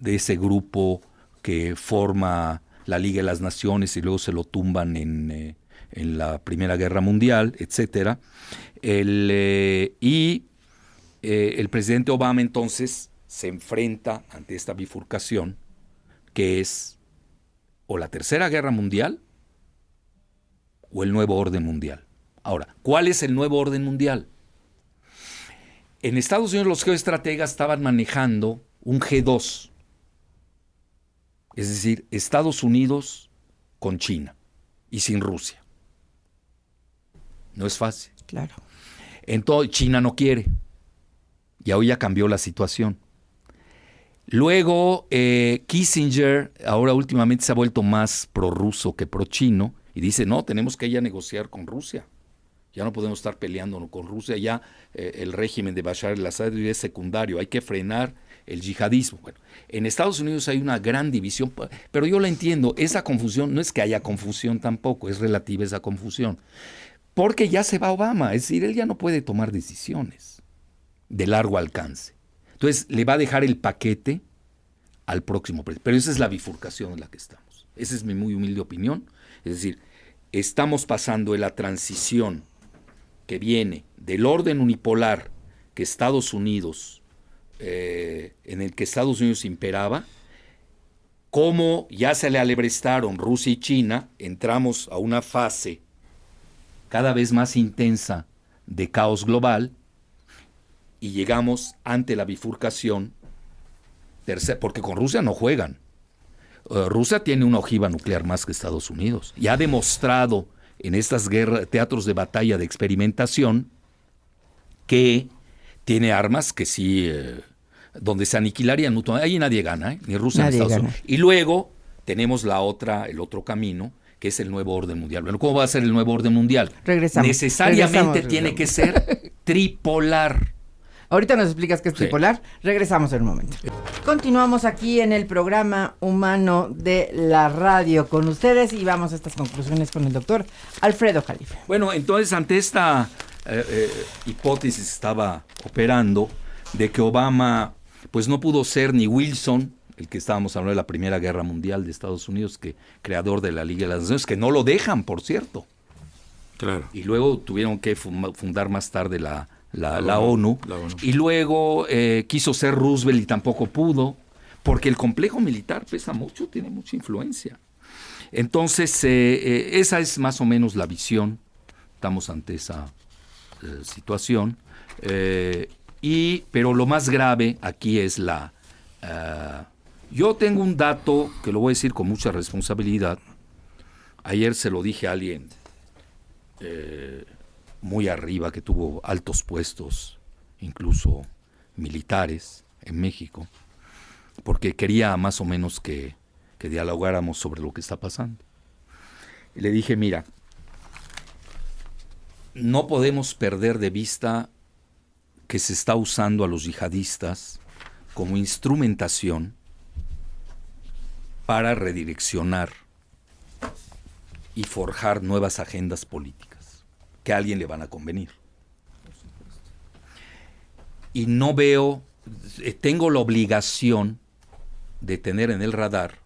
ese grupo que forma la Liga de las Naciones y luego se lo tumban en la Primera Guerra Mundial, etcétera. El presidente Obama entonces se enfrenta ante esta bifurcación, que es o la Tercera Guerra Mundial o el nuevo orden mundial. Ahora, ¿cuál es el nuevo orden mundial? En Estados Unidos los geoestrategas estaban manejando un G2, es decir, Estados Unidos con China y sin Rusia. No es fácil. Claro. Entonces China no quiere. Y hoy ya cambió la situación. Luego Kissinger, ahora últimamente se ha vuelto más prorruso que pro-chino, y dice, no, tenemos que ya negociar con Rusia. Ya no podemos estar peleando con Rusia, ya el régimen de Bashar al-Assad es secundario, hay que frenar el yihadismo. Bueno, en Estados Unidos hay una gran división, pero yo la entiendo, esa confusión, no es que haya confusión tampoco, es relativa esa confusión, porque ya se va Obama, es decir, él ya no puede tomar decisiones de largo alcance. Entonces le va a dejar el paquete al próximo presidente, pero esa es la bifurcación en la que estamos. Esa es mi muy humilde opinión, es decir, estamos pasando de la transición que viene del orden unipolar que Estados Unidos, en el que Estados Unidos imperaba, como ya se le alebrestaron Rusia y China, entramos a una fase cada vez más intensa de caos global y llegamos ante la bifurcación, porque con Rusia no juegan. Rusia tiene una ojiva nuclear más que Estados Unidos y ha demostrado en estas guerras, teatros de batalla de experimentación, que tiene armas que sí, donde se aniquilarían mutuamente. Ahí nadie gana, ni Rusia ni Estados Unidos. Y luego tenemos el otro camino, que es el nuevo orden mundial. Bueno, ¿cómo va a ser el nuevo orden mundial? Necesariamente tiene que ser tripolar. Ahorita nos explicas qué es tripolar. Regresamos en un momento. Continuamos aquí en el programa Humano de la Radio con ustedes y vamos a estas conclusiones con el doctor Alfredo Jalife. Bueno, entonces ante esta hipótesis estaba operando de que Obama pues no pudo ser ni Wilson, el que estábamos hablando de la Primera Guerra Mundial de Estados Unidos, que creador de la Liga de las Naciones, que no lo dejan, por cierto. Claro. Y luego tuvieron que fundar más tarde la ONU. Y luego quiso ser Roosevelt y tampoco pudo, porque el complejo militar pesa mucho, tiene mucha influencia. Entonces, esa es más o menos la visión. Estamos ante esa situación. Pero lo más grave aquí es yo tengo un dato que lo voy a decir con mucha responsabilidad. Ayer se lo dije a alguien muy arriba, que tuvo altos puestos, incluso militares, en México, porque quería más o menos que dialogáramos sobre lo que está pasando. Y le dije, mira, no podemos perder de vista que se está usando a los yihadistas como instrumentación para redireccionar y forjar nuevas agendas políticas que a alguien le van a convenir. Y no veo, tengo la obligación de tener en el radar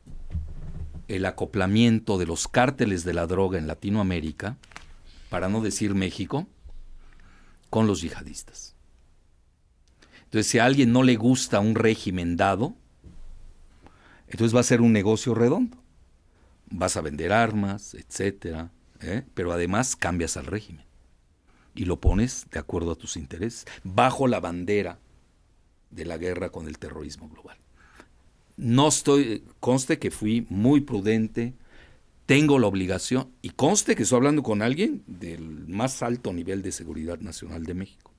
el acoplamiento de los cárteles de la droga en Latinoamérica, para no decir México, con los yihadistas. Entonces, si a alguien no le gusta un régimen dado, entonces va a ser un negocio redondo. Vas a vender armas, etcétera, pero además cambias al régimen y lo pones de acuerdo a tus intereses, bajo la bandera de la guerra con el terrorismo global. Conste que fui muy prudente, tengo la obligación, y conste que estoy hablando con alguien del más alto nivel de seguridad nacional de México.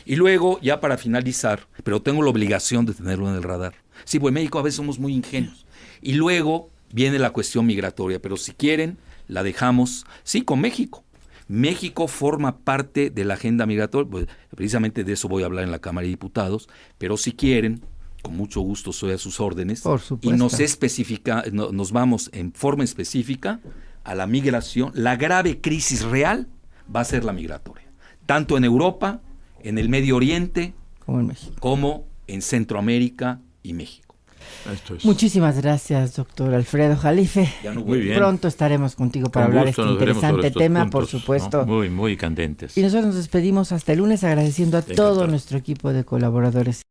Y luego, ya para finalizar, pero tengo la obligación de tenerlo en el radar. Sí, pues en México a veces somos muy ingenuos. Y luego viene la cuestión migratoria, pero si quieren, la dejamos, sí, con México. México forma parte de la agenda migratoria, pues, precisamente de eso voy a hablar en la Cámara de Diputados, pero si quieren, con mucho gusto soy a sus órdenes. Por supuesto. Y nos vamos en forma específica a la migración. La grave crisis real va a ser la migratoria, tanto en Europa, en el Medio Oriente, como en México, como en Centroamérica y México. Esto es. Muchísimas gracias, doctor Alfredo Jalife. Muy bien. Pronto estaremos contigo para hablar de este interesante tema, puntos, por supuesto. ¿no? Muy, muy candentes. Y nosotros nos despedimos hasta el lunes agradeciendo a todo nuestro equipo de colaboradores.